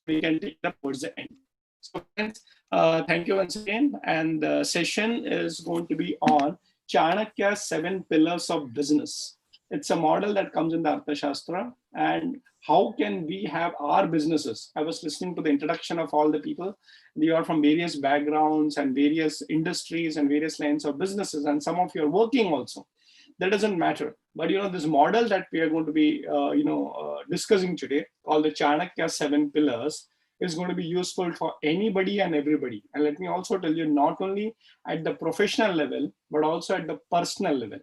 we can take it up towards the end. So friends, thank you once again. And the session is going to be on Chanakya's 7 pillars of business. It's a model that comes in the Arthashastra. And how can we have our businesses? I was listening to the introduction of all the people. They are from various backgrounds and various industries and various lines of businesses. And some of you are working also. That doesn't matter. But this model that we are going to be discussing today, called the Chanakya 7 pillars, is going to be useful for anybody and everybody. And let me also tell you, not only at the professional level, but also at the personal level.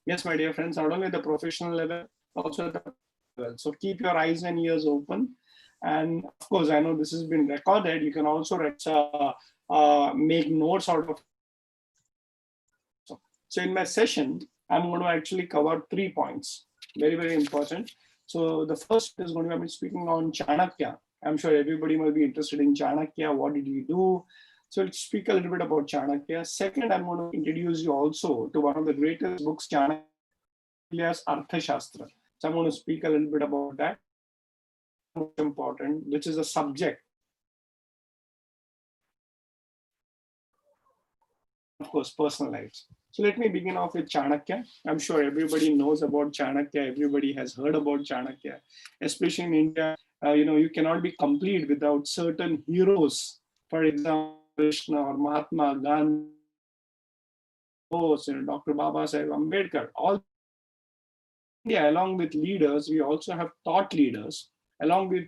Yes, my dear friends, not only at the professional level, also at the level. So keep your eyes and ears open. And of course, I know this has been recorded. You can also make notes out of it. So in my session, I'm going to actually cover 3 points. Very, very important. So the first is going to be speaking on Chanakya. I'm sure everybody might be interested in Chanakya. What did he do? So let's speak a little bit about Chanakya. Second, I'm going to introduce you also to one of the greatest books, Chanakya's Arthashastra. So I'm going to speak a little bit about that. Most important, which is a subject, of course, personal lives. So let me begin off with Chanakya. I'm sure everybody knows about Chanakya. Everybody has heard about Chanakya, especially in India. You cannot be complete without certain heroes. For example, Krishna or Mahatma Gandhi, Dr. Babasaheb Ambedkar. All India, along with leaders, we also have thought leaders. Along with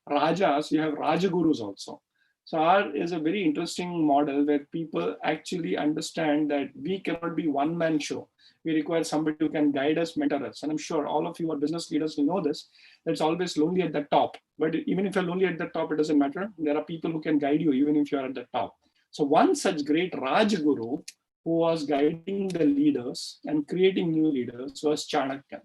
Rajas, we have Rajagurus also. So ours is a very interesting model where people actually understand that we cannot be one-man show. We require somebody who can guide us, mentor us. And I'm sure all of you are business leaders who know this. It's always lonely at the top. But even if you're lonely at the top, it doesn't matter. There are people who can guide you even if you're at the top. So one such great Rajaguru who was guiding the leaders and creating new leaders was Chanakya.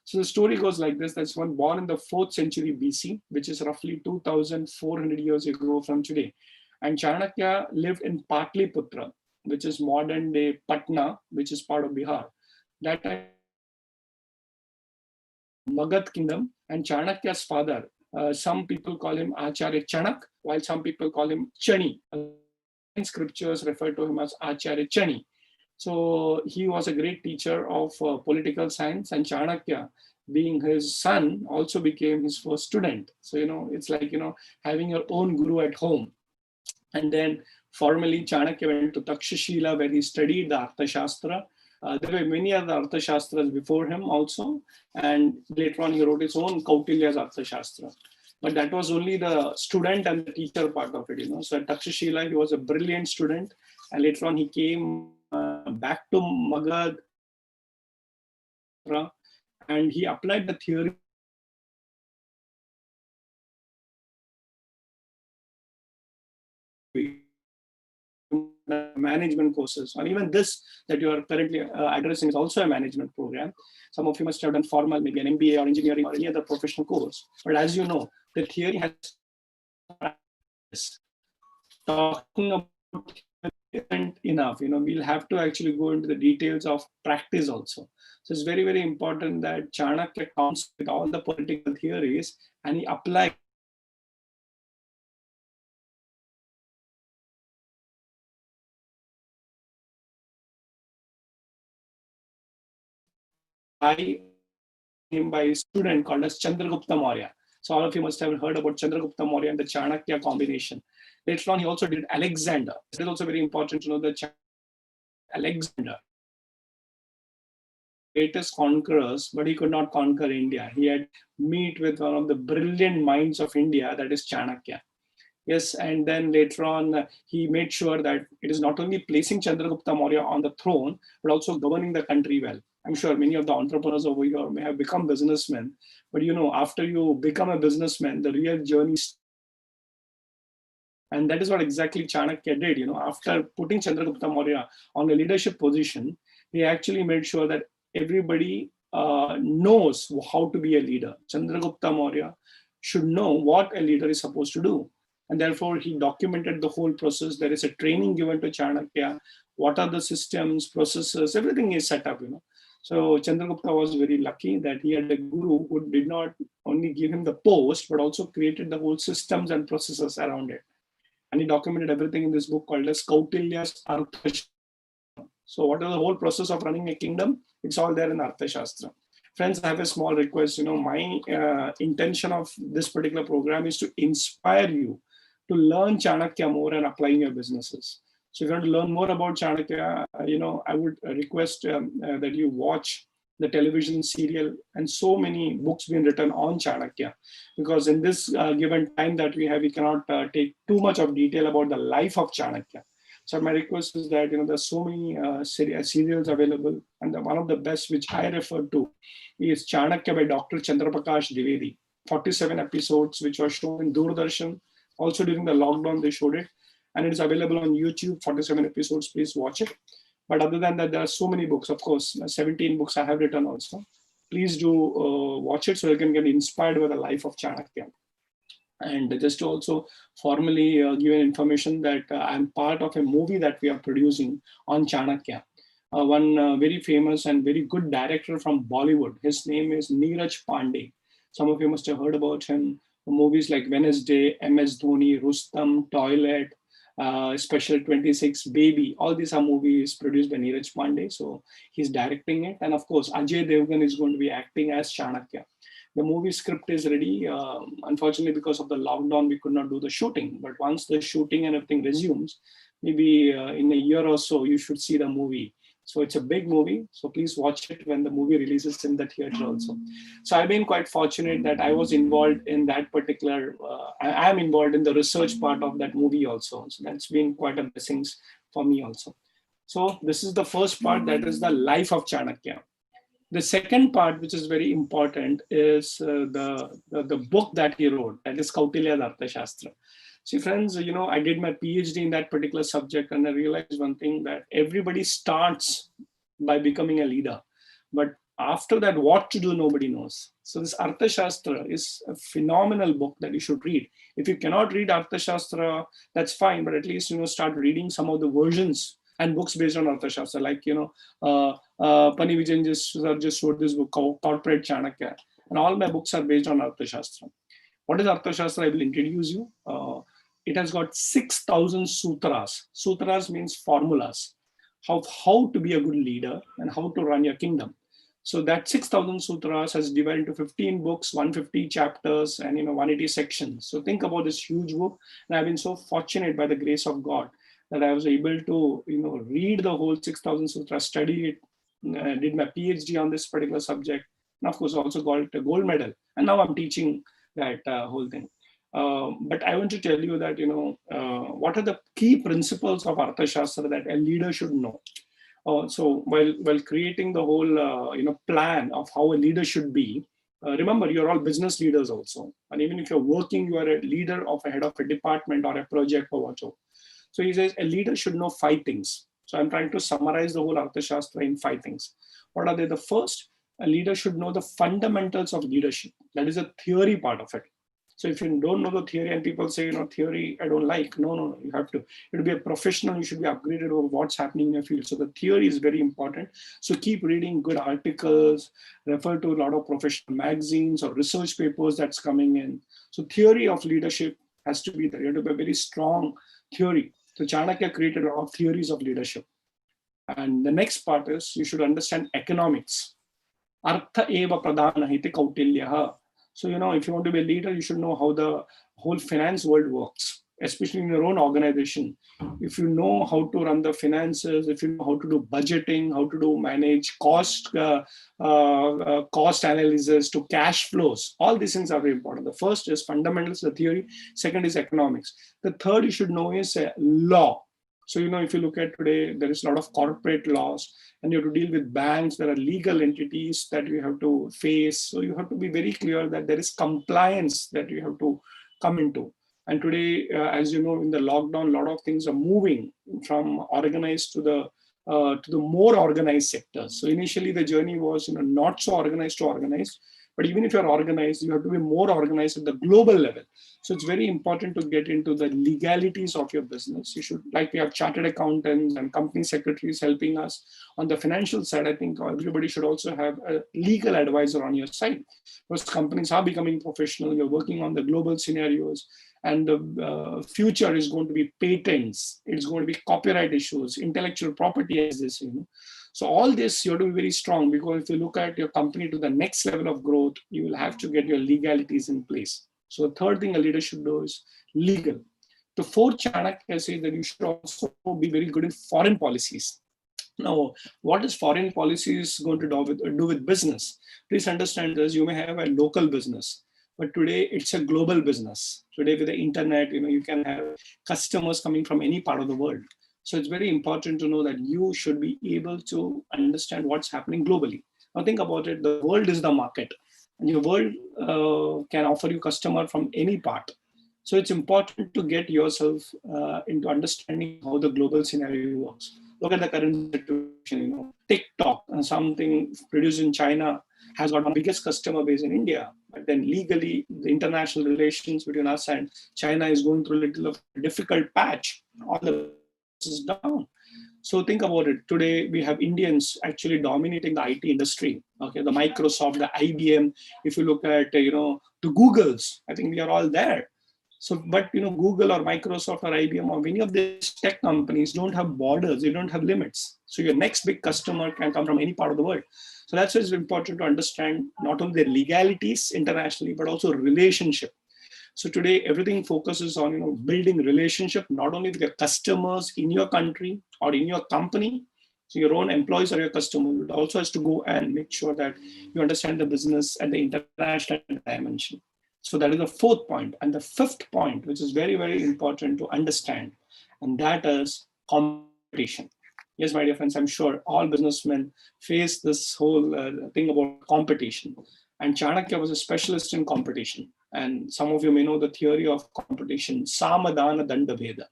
So the story goes like this. That's one born in the 4th century BC, which is roughly 2,400 years ago from today. And Chanakya lived in Patliputra, which is modern day Patna, which is part of Bihar. That time, Magad kingdom, and Chanakya's father, some people call him Acharya Chanak, while some people call him Chani. Scriptures refer to him as Acharya Chani. So he was a great teacher of political science, and Chanakya, being his son, also became his first student. So, it's like, having your own guru at home. And then formally Chanakya went to Takshashila, where he studied the Arthashastra. There were many other Arthashastras before him also. And later on, he wrote his own Kautilya's Arthashastra. But that was only the student and the teacher part of it, So at Takshashila, he was a brilliant student. And later on, he came back to Magad, and he applied the theory management courses. And even this that you are currently addressing is also a management program. Some of you must have done formal, maybe an MBA or engineering or any other professional course. But as you know, the theory has talking about isn't enough. We'll have to actually go into the details of practice also. So it's very, very important that Chanakya comes with all the political theories and he applies him by a student called as Chandragupta Maurya. So all of you must have heard about Chandragupta Maurya and the Chanakya combination. Later on, he also did Alexander. It is also very important to know that Alexander, greatest conquerors, but he could not conquer India. He had meet with one of the brilliant minds of India, that is Chanakya. Yes, and then later on, he made sure that it is not only placing Chandragupta Maurya on the throne, but also governing the country well. I'm sure many of the entrepreneurs over here may have become businessmen, but after you become a businessman, the real journey starts. And that is what exactly Chanakya did. After putting Chandragupta Maurya on a leadership position, he actually made sure that everybody knows how to be a leader. Chandragupta Maurya should know what a leader is supposed to do. And therefore, he documented the whole process. There is a training given to Chanakya. What are the systems, processes, everything is set up, So Chandragupta was very lucky that he had a guru who did not only give him the post, but also created the whole systems and processes around it. And he documented everything in this book called as Kautilya's Arthashastra. So what is the whole process of running a kingdom? It's all there in Arthashastra. Friends, I have a small request. My intention of this particular program is to inspire you to learn Chanakya more and apply in your businesses. So if you want to learn more about Chanakya, I would request that you watch the television serial and so many books being written on Chanakya, because in this given time that we have, we cannot take too much of detail about the life of Chanakya. So my request is that, there's so many serials available, and one of the best which I refer to is Chanakya by Dr. Chandraprakash Dwivedi. 47 episodes which were shown in Doordarshan. Also during the lockdown, they showed it. And it is available on YouTube, 47 episodes. Please watch it. But other than that, there are so many books. Of course, 17 books I have written also. Please do watch it so you can get inspired by the life of Chanakya. And just to also formally give an information that I'm part of a movie that we are producing on Chanakya. One very famous and very good director from Bollywood. His name is Neeraj Pandey. Some of you must have heard about him. Movies like Wednesday, MS Dhoni, Rustam, Toilet, Special 26, Baby. All these are movies produced by Neeraj Pandey. So he's directing it. And of course, Ajay Devgan is going to be acting as Chanakya. The movie script is ready. Unfortunately, because of the lockdown, we could not do the shooting. But once the shooting and everything resumes, maybe in a year or so, you should see the movie. So it's a big movie. So please watch it when the movie releases in the theater also. So I've been quite fortunate that I was involved in that particular, I am involved in the research part of that movie also. So that's been quite a blessing for me also. So this is the first part, that is the life of Chanakya. The second part, which is very important, is the book that he wrote, that is Kautilya's Arthashastra. See, friends, I did my PhD in that particular subject, and I realized one thing, that everybody starts by becoming a leader. But after that, what to do, nobody knows. So this Arthashastra is a phenomenal book that you should read. If you cannot read Arthashastra, that's fine, but at least, start reading some of the versions and books based on Arthashastra, like, Phanivijay just wrote this book called Corporate Chanakya, and all my books are based on Arthashastra. What is Arthashastra? I will introduce you. It has got 6,000 sutras. Sutras means formulas, how to be a good leader and how to run your kingdom. So that 6,000 sutras has divided into 15 books, 150 chapters, and 180 sections. So think about this huge book. And I've been so fortunate by the grace of God that I was able to, read the whole 6,000 sutras, study it, did my PhD on this particular subject, and of course also got a gold medal. And now I'm teaching that whole thing. But I want to tell you that, what are the key principles of Arthashastra that a leader should know? So while creating the whole, plan of how a leader should be, remember, you're all business leaders also. And even if you're working, you are a leader of a head of a department or a project or whatever. So he says a leader should know 5 things. So I'm trying to summarize the whole Arthashastra in 5 things. What are they? The first, a leader should know the fundamentals of leadership. That is a theory part of it. So if you don't know the theory and people say, theory I don't like. No, you have to. It will be a professional. You should be upgraded over what's happening in your field. So the theory is very important. So keep reading good articles, refer to a lot of professional magazines or research papers that's coming in. So theory of leadership has to be there. You have to be a very strong theory. So Chanakya created a lot of theories of leadership. And the next part is you should understand economics. Artha eva pradhana iti kautilyaha. So, if you want to be a leader, you should know how the whole finance world works, especially in your own organization. If you know how to run the finances, if you know how to do budgeting, how to do manage cost analysis to cash flows, all these things are very important. The first is fundamentals, the theory. Second is economics. The third you should know is law. So, if you look at today, there is a lot of corporate laws, and you have to deal with banks. There are legal entities that you have to face. So you have to be very clear that there is compliance that you have to come into. And today, as you know, in the lockdown, a lot of things are moving from organized to the more organized sectors. So initially the journey was, not so organized to organized. But even if you're organized, you have to be more organized at the global level. So it's very important to get into the legalities of your business. You should, like we have chartered accountants and company secretaries helping us. On the financial side, I think everybody should also have a legal advisor on your side. Because companies are becoming professional, you're working on the global scenarios, and the future is going to be patents, it's going to be copyright issues, intellectual property, as they say. So all this, you have to be very strong, because if you look at your company to the next level of growth, you will have to get your legalities in place. So the third thing a leader should do is legal. The fourth Chanakya says that you should also be very good in foreign policies. Now, what is foreign policies going to do with business? Please understand this. You may have a local business, but today it's a global business. Today with the internet, you can have customers coming from any part of the world. So it's very important to know that you should be able to understand what's happening globally. Now think about it. The world is the market, and your world can offer you customer from any part. So it's important to get yourself into understanding how the global scenario works. Look at the current situation. TikTok, something produced in China, has got one biggest customer base in India. But then legally, the international relations between us and China is going through a little of a difficult patch. All the is down. So think about it. Today, we have Indians actually dominating the IT industry. Okay, the Microsoft, the IBM. If you look at, the Googles, I think we are all there. So, but Google or Microsoft or IBM or many of these tech companies don't have borders. They don't have limits. So your next big customer can come from any part of the world. So that's why it's important to understand not only the legalities internationally, but also relationship. So today, everything focuses on building relationship not only with your customers in your country or in your company. So your own employees are your customer, but also has to go and make sure that you understand the business at the international dimension. So that is the fourth point. And the fifth point, which is very, very important to understand, and that is competition. Yes, my dear friends, I'm sure all businessmen face this whole thing about competition. And Chanakya was a specialist in competition. And some of you may know the theory of competition, Samadana Dandabheda,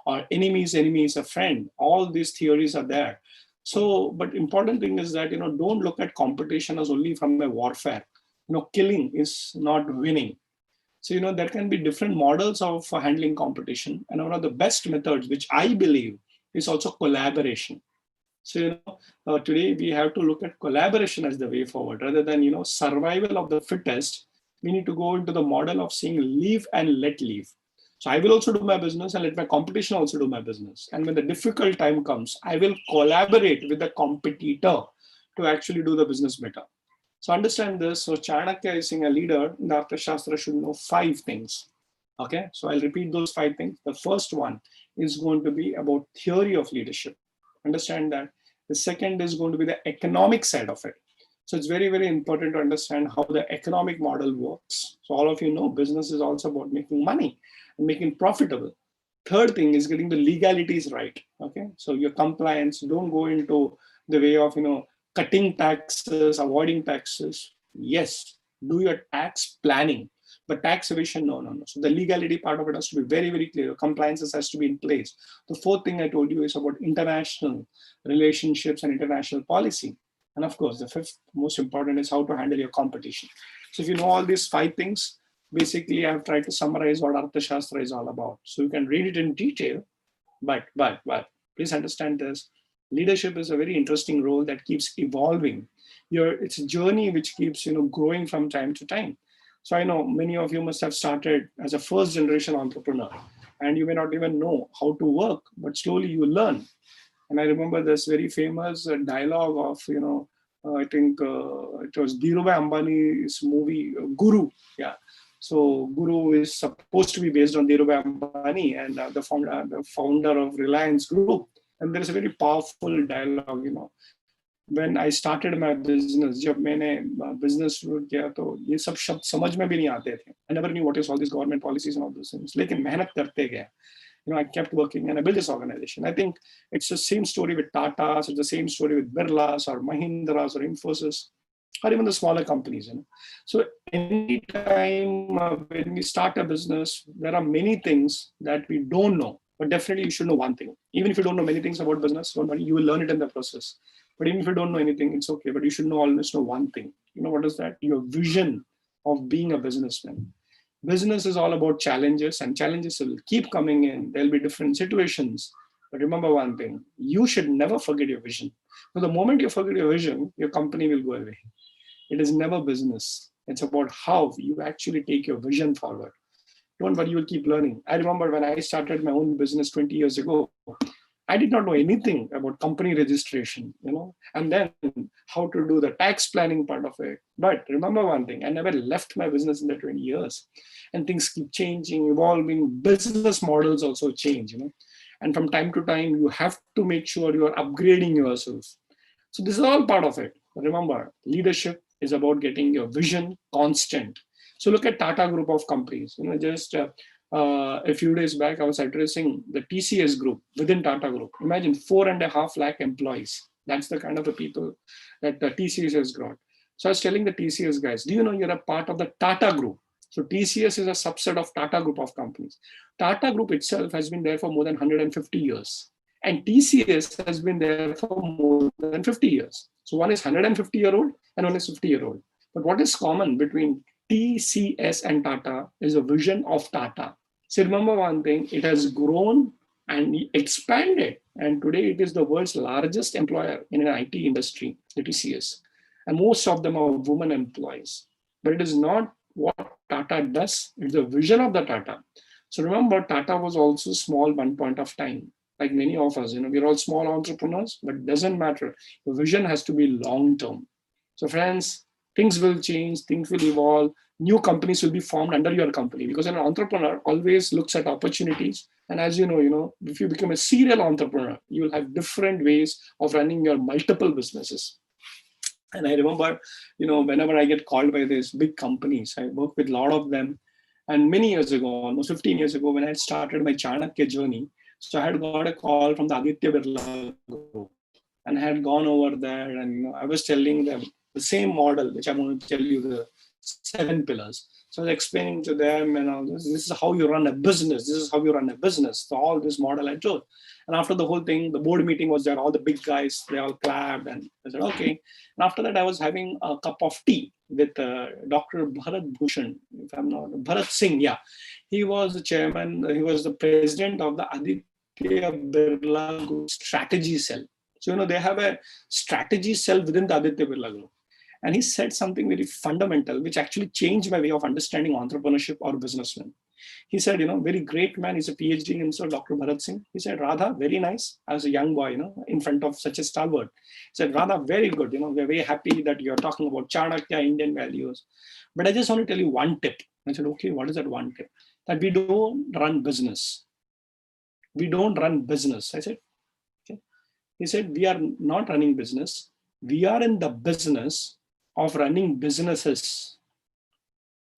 or enemy is a friend. All these theories are there. So, but important thing is that, don't look at competition as only from a warfare. Killing is not winning. So, there can be different models of handling competition. And one of the best methods, which I believe, is also collaboration. So, today we have to look at collaboration as the way forward rather than, survival of the fittest. We need to go into the model of saying live and let live. So I will also do my business and let my competition also do my business. And when the difficult time comes, I will collaborate with the competitor to actually do the business better. So understand this. So Chanakya is saying a leader in the Arthashastra should know 5 things. Okay, so I'll repeat those 5 things. The first one is going to be about theory of leadership. Understand that. The second is going to be the economic side of it. So it's very, very important to understand how the economic model works. So all of you know business is also about making money and making profitable. Third thing is getting the legalities right. Okay, so your compliance, don't go into the way of cutting taxes, avoiding taxes. Yes, do your tax planning, but tax evasion, no. So the legality part of it has to be very, very clear. Compliances has to be in place. The fourth thing I told you is about international relationships and international policy. And of course, the fifth most important is how to handle your competition. So if you know all these 5 things, basically I've tried to summarize what Arthashastra is all about. So you can read it in detail, but please understand this. Leadership is a very interesting role that keeps evolving. It's a journey which keeps growing from time to time. So I know many of you must have started as a first generation entrepreneur, and you may not even know how to work, but slowly you learn. And I remember this very famous dialogue of, I think it was Dhirubhai Ambani's movie, Guru. Yeah. So Guru is supposed to be based on Dhirubhai Ambani and the founder of Reliance Group. And there is a very powerful dialogue, When I started my business, जब मैंने business शुरू किया तो ये सब शब्द समझ में भी नहीं आते थे. I never knew what is all these government policies and all those things. लेकिन मेहनत करते गए. I kept working and I built this organization. I think it's the same story with Tata's, it's the same story with Birla's or Mahindra's or Infosys, or even the smaller companies. So anytime when we start a business, there are many things that we don't know, but definitely you should know one thing. Even if you don't know many things about business, don't worry, you will learn it in the process. But even if you don't know anything, it's okay. But you should always know one thing. You know what is that? Your vision of being a businessman. Business is all about challenges, and challenges will keep coming in. There'll be different situations. But remember one thing, you should never forget your vision. So the moment you forget your vision, your company will go away. It is never business. It's about how you actually take your vision forward. Don't worry, you will keep learning. I remember when I started my own business 20 years ago, I did not know anything about company registration, and then how to do the tax planning part of it. But remember one thing, I never left my business in the 20 years. And things keep changing, evolving. Business models also change. And from time to time, you have to make sure you are upgrading yourself. So this is all part of it. Remember, leadership is about getting your vision constant. So look at Tata Group of companies. Just a few days back, I was addressing the TCS group within Tata Group. Imagine 4.5 lakh employees. That's the kind of the people that the TCS has got. So I was telling the TCS guys, do you know you're a part of the Tata Group? So TCS is a subset of Tata Group of companies. Tata Group itself has been there for more than 150 years. And TCS has been there for more than 50 years. So one is 150-year-old and one is 50-year-old. But what is common between TCS and Tata is a vision of Tata. So remember one thing, it has grown and expanded. And today it is the world's largest employer in an IT industry, the TCS. And most of them are women employees. But it is not what Tata does, it's the vision of the Tata. So remember, Tata was also small one point of time. Like many of us, we're all small entrepreneurs, but it doesn't matter. The vision has to be long-term. So friends, things will change, things will evolve, new companies will be formed under your company, because an entrepreneur always looks at opportunities. And as you know, if you become a serial entrepreneur, you will have different ways of running your multiple businesses. And I remember, whenever I get called by these big companies, I work with a lot of them. And many years ago, almost 15 years ago, when I started my Chanakya journey, so I had got a call from the Aditya Birla group, and I had gone over there, and I was telling them the same model, which I'm going to tell you, the 7 pillars. So I was explaining to them, and all this is how you run a business. This is how you run a business. So all this model I told. And after the whole thing, the board meeting was there. All the big guys, they all clapped, and I said, okay. And after that, I was having a cup of tea with Dr. Bharat Singh. Yeah, he was the chairman. He was the president of the Aditya Birla Group strategy cell. So they have a strategy cell within the Aditya Birla Group. And he said something very fundamental, which actually changed my way of understanding entrepreneurship or businessman. He said, very great man. He's a PhD in himself, Dr. Bharat Singh. He said, Radha, very nice. I was a young boy, in front of such a stalwart. He said, Radha, very good. We're very happy that you're talking about Chanakya, Indian values. But I just want to tell you one tip. I said, okay, what is that one tip? That we don't run business. We don't run business. I said, okay. He said, we are not running business. We are in the business of running businesses.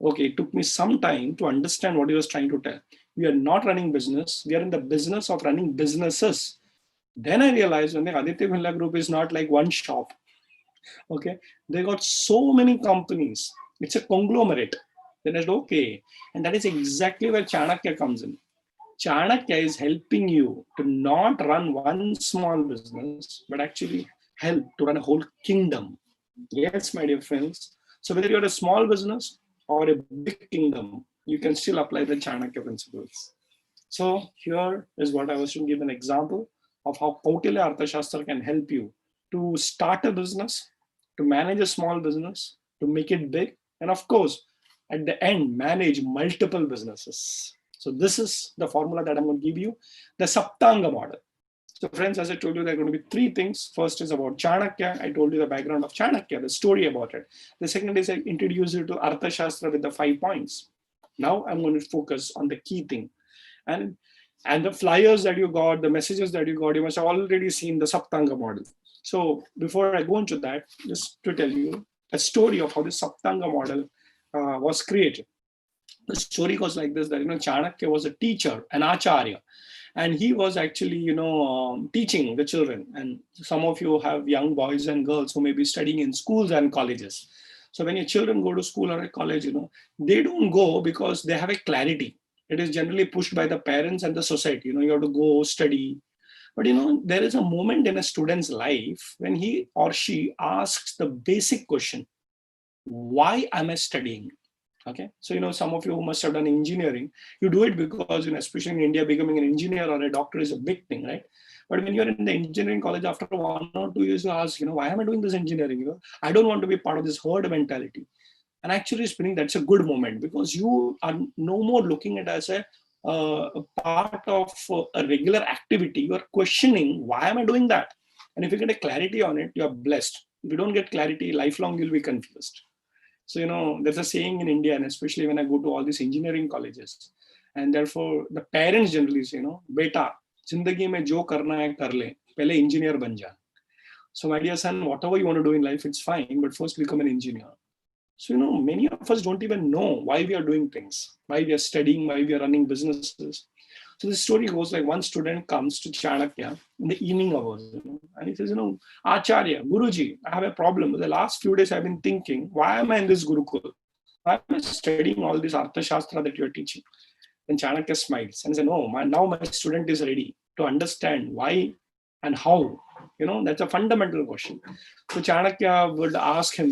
Okay, it took me some time to understand what he was trying to tell. We are not running business. We are in the business of running businesses. Then I realized when the Aditya Birla Group is not like one shop. Okay, they got so many companies. It's a conglomerate. Then I said, okay. And that is exactly where Chanakya comes in. Chanakya is helping you to not run one small business, but actually help to run a whole kingdom. Yes, my dear friends. So whether you're a small business or a big kingdom, you can still apply the Chanakya principles. So here is what I was to give an example of how Kautilya Arthashastra can help you to start a business, to manage a small business, to make it big, and of course, at the end, manage multiple businesses. So this is the formula that I'm going to give you, the Saptanga model. So friends, as I told you, there are going to be 3 things. First is about Chanakya. I told you the background of Chanakya, the story about it. The second is I introduce you to Arthashastra with the 5 points. Now I'm going to focus on the key thing. And the flyers that you got, the messages that you got, you must have already seen the Saptanga model. So before I go into that, just to tell you a story of how the Saptanga model was created. The story goes like this, that, Chanakya was a teacher, an acharya. And he was actually, teaching the children. And some of you have young boys and girls who may be studying in schools and colleges. So when your children go to school or a college, they don't go because they have a clarity. It is generally pushed by the parents and the society. You have to go study. But there is a moment in a student's life when he or she asks the basic question, why am I studying? Okay, so some of you who must have done engineering, you do it because especially in India, becoming an engineer or a doctor is a big thing, right? But when you're in the engineering college, after 1 or 2 years, you ask, why am I doing this engineering? I don't want to be part of this herd mentality. And actually speaking, that's a good moment, because you are no more looking at it as a part of a regular activity. You are questioning, why am I doing that? And if you get a clarity on it, you are blessed. If you don't get clarity, lifelong you'll be confused. So, there's a saying in India, and especially when I go to all these engineering colleges, and therefore the parents generally say, beta, zindagi mein jo karna hai kar le, pehle engineer ban ja. So my dear son, whatever you want to do in life, it's fine, but first become an engineer. So, many of us don't even know why we are doing things, why we are studying, why we are running businesses. So the story goes like, one student comes to Chanakya in the evening hours, and he says, Acharya, Guruji, I have a problem. The last few days I've been thinking, why am I in this Gurukul? Why am I studying all this Arthashastra that you're teaching? Then Chanakya smiles and says, no, now my student is ready to understand why and how. That's a fundamental question. So Chanakya would ask him,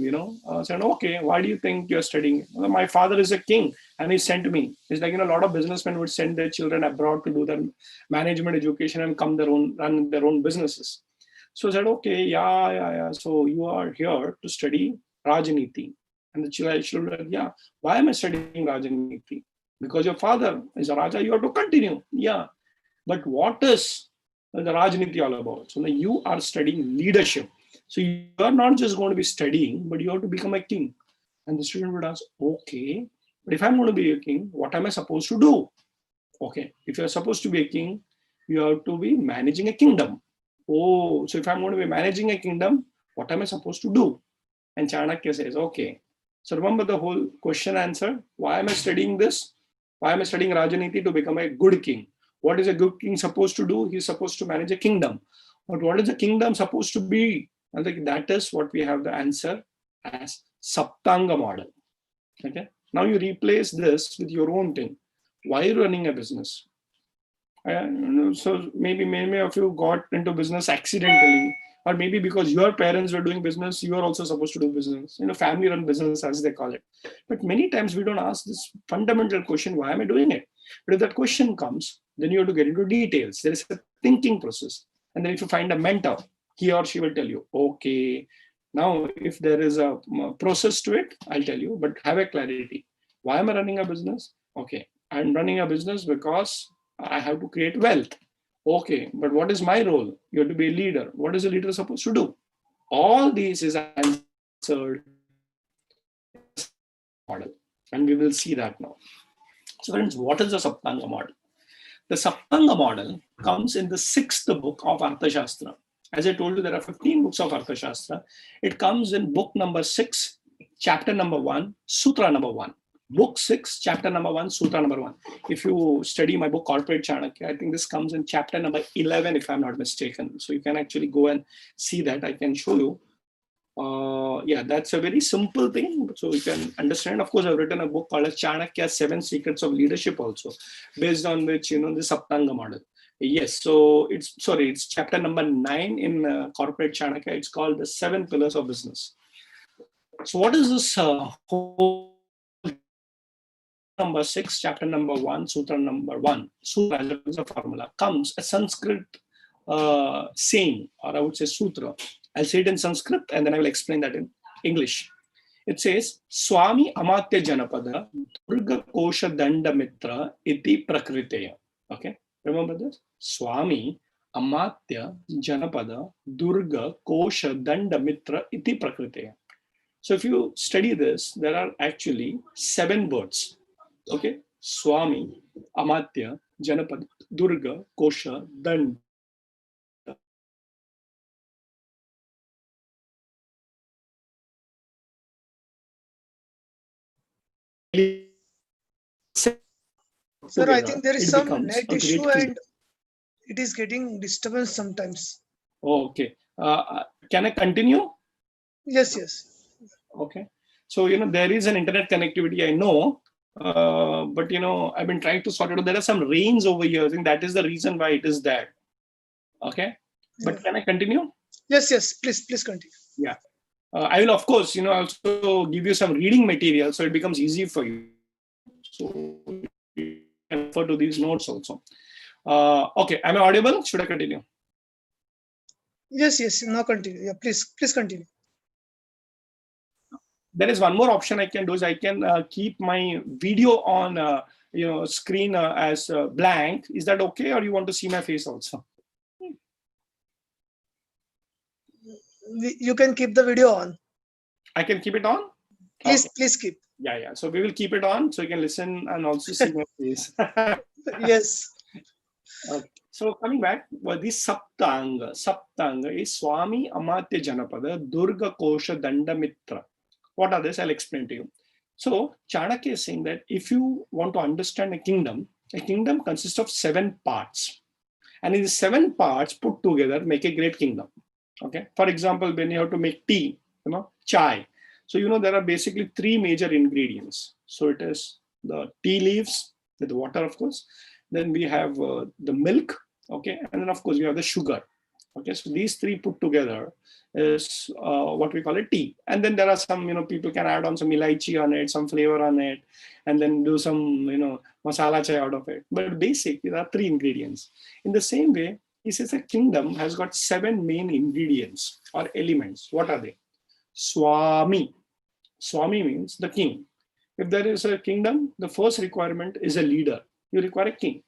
said, okay, why do you think you're studying? Well, my father is a king and he sent me. It's like, a lot of businessmen would send their children abroad to do their management education and run their own businesses. So I said, okay, yeah. So you are here to study Rajaniti. And the children said, yeah, why am I studying Rajaniti? Because your father is a Raja, you have to continue. Yeah. But what is the Rajaniti all about? So you are studying leadership. So you are not just going to be studying, but you have to become a king. And the student would ask, okay, but if I'm going to be a king, what am I supposed to do? Okay, if you're supposed to be a king, you have to be managing a kingdom. Oh, so if I'm going to be managing a kingdom, what am I supposed to do? And Chanakya says, okay. So remember the whole question answer. Why am I studying this? Why am I studying Rajaniti? To become a good king. What is a good king supposed to do? He's supposed to manage a kingdom. But what is the kingdom supposed to be? And that is what we have the answer as Saptanga model. Okay. Now you replace this with your own thing. Why are you running a business? So maybe many of you got into business accidentally, or maybe because your parents were doing business, you are also supposed to do business. Family run business, as they call it. But many times we don't ask this fundamental question, why am I doing it? But if that question comes, then you have to get into details. There is a thinking process. And then if you find a mentor, he or she will tell you, okay, now if there is a process to it, I'll tell you, but have a clarity. Why am I running a business? Okay, I'm running a business because I have to create wealth. Okay, but what is my role? You have to be a leader. What is a leader supposed to do? All these is answered model, and we will see that now. So friends, what is the Saptanga model? The Saptanga model comes in the 6th book of Arthashastra. As I told you, there are 15 books of Arthashastra. It comes in book number 6, chapter number 1, sutra number 1. Book 6, chapter number 1, sutra number 1. If you study my book, Corporate Chanakya, I think this comes in chapter number 11, if I'm not mistaken. So you can actually go and see that. I can show you. Yeah, that's a very simple thing. So you can understand. Of course, I've written a book called Chanakya 7 Secrets of Leadership also, based on which, the Saptanga model. Yes, so it's chapter number 9 in Corporate Chanakya. It's called the 7 Pillars of Business. So what is this whole number 6, chapter number 1, sutra number 1, sutra as a formula, comes a Sanskrit saying, or I would say sutra. I'll say it in Sanskrit and then I will explain that in English. It says, Swami Amatya Janapada Durga Kosha Danda Mitra Iti Prakriteya. Okay, remember this? Swami Amatya Janapada Durga Kosha Danda Mitra Iti Prakriteya. So if you study this, there are actually 7 words. Okay, Swami, Amatya, Janapad, Durga, Kosha, Danda. Sir, I think there is some net issue and it is getting disturbance sometimes. Oh, okay. Can I continue? Yes. Okay. So, there is an internet connectivity, I know. But, I've been trying to sort it out. There are some rains over here. I think that is the reason why it is there. Okay, but can I continue? Yes, please continue. Yeah. I will, of course, also give you some reading material so it becomes easy for you. So you can refer to these notes also. Okay, am I audible? Should I continue? Yes, now continue. Yeah, please continue. There is one more option I can do is I can keep my video on screen as blank. Is that okay, or you want to see my face also? You can keep the video on. I can keep it on? Please keep. Yeah. So we will keep it on so you can listen and also see my face. Yes. Okay. So coming back, this Saptanga is Swami Amatya Janapada Durga Kosha Dandamitra. What are this? I'll explain to you. So Chanakya is saying that if you want to understand a kingdom consists of 7 parts. And these 7 parts put together make a great kingdom. Okay. For example, when you have to make tea, chai. So, there are basically 3 major ingredients. So it is the tea leaves with water, of course. Then we have the milk. Okay. And then, of course, we have the sugar. Okay. So these 3 put together is what we call a tea. And then there are some, people can add on some ilaichi on it, some flavor on it, and then do some, masala chai out of it. But basically, there are 3 ingredients. In the same way, he says a kingdom has got 7 main ingredients or elements. What are they? Swami. Swami means the king. If there is a kingdom, the first requirement is a leader. You require a king.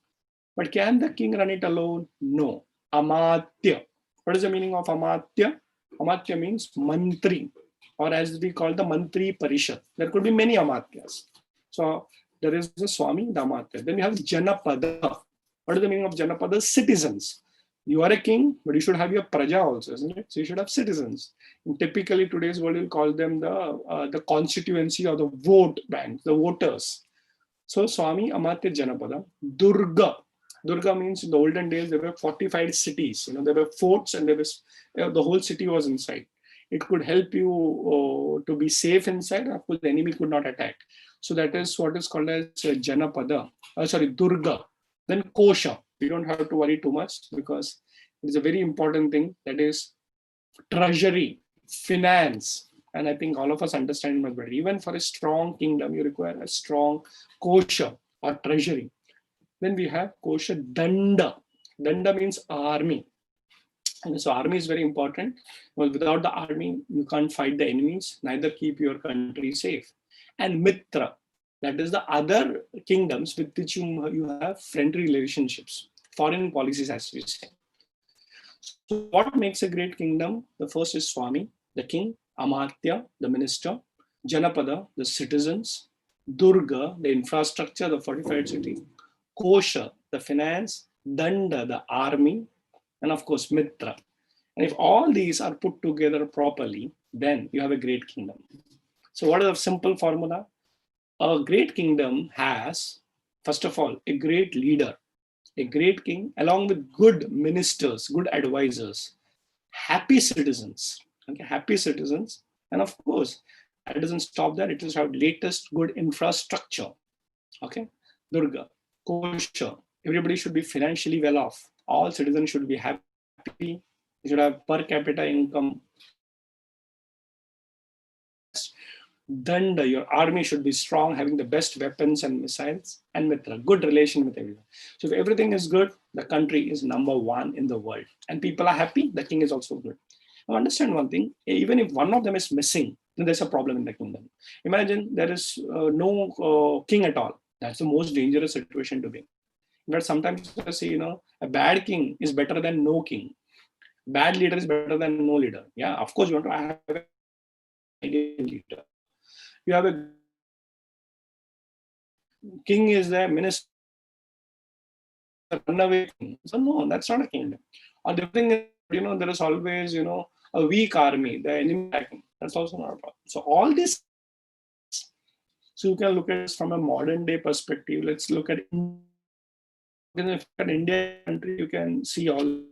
But can the king run it alone? No. Amatya. What is the meaning of Amatya? Amatya means mantri, or as we call the mantri parishad. There could be many Amatyas. So there is the Swami, the Amatya. Then you have Janapada. What is the meaning of Janapada? Citizens. You are a king, but you should have your praja also, isn't it? So you should have citizens. In typically today's world, we'll call them the constituency or the vote bank, the voters. So Swami, Amatya, Janapada. Durga. Durga means in the olden days, there were fortified cities. There were forts and there was the whole city was inside. It could help you to be safe inside. Of course, the enemy could not attack. So that is what is called as Janapada. Durga. Then Kosha. We don't have to worry too much because it is a very important thing. That is treasury, finance. And I think all of us understand much better. Even for a strong kingdom, you require a strong Kosha or treasury. Then we have Kosha Danda. Danda means army. And so army is very important. Well, without the army, you can't fight the enemies, neither keep your country safe. And Mitra, that is the other kingdoms with which you have friendly relationships, foreign policies, as we say. So what makes a great kingdom? The first is Swami, the king, Amatya, the minister, Janapada, the citizens, Durga, the infrastructure, the fortified city, Kosha, the finance, Danda, the army, and of course, Mitra. And if all these are put together properly, then you have a great kingdom. So what is the simple formula? A great kingdom has, first of all, a great leader, a great king, along with good ministers, good advisors, happy citizens, okay, happy citizens. And of course, that doesn't stop there. It will have latest good infrastructure. Okay, Durga, Kosha, everybody should be financially well off. All citizens should be happy. You should have per capita income. Danda, your army should be strong, having the best weapons and missiles. And Mitra, good relation with everyone. So if everything is good, the country is number 1 in the world. And people are happy, the king is also good. Now understand one thing, even if one of them is missing, then there's a problem in the kingdom. Imagine there is no king at all. That's the most dangerous situation to be. But sometimes I say, a bad king is better than no king. Bad leader is better than no leader. Yeah, of course, you want to have an ideal leader. You have a king is the minister, runaway king. So no, that's not a kingdom. Or the thing is, there is always, a weak army, the enemy attacking. That's also not a problem. So all this, so you can look at this from a modern day perspective. Let's look at India country, you can see all,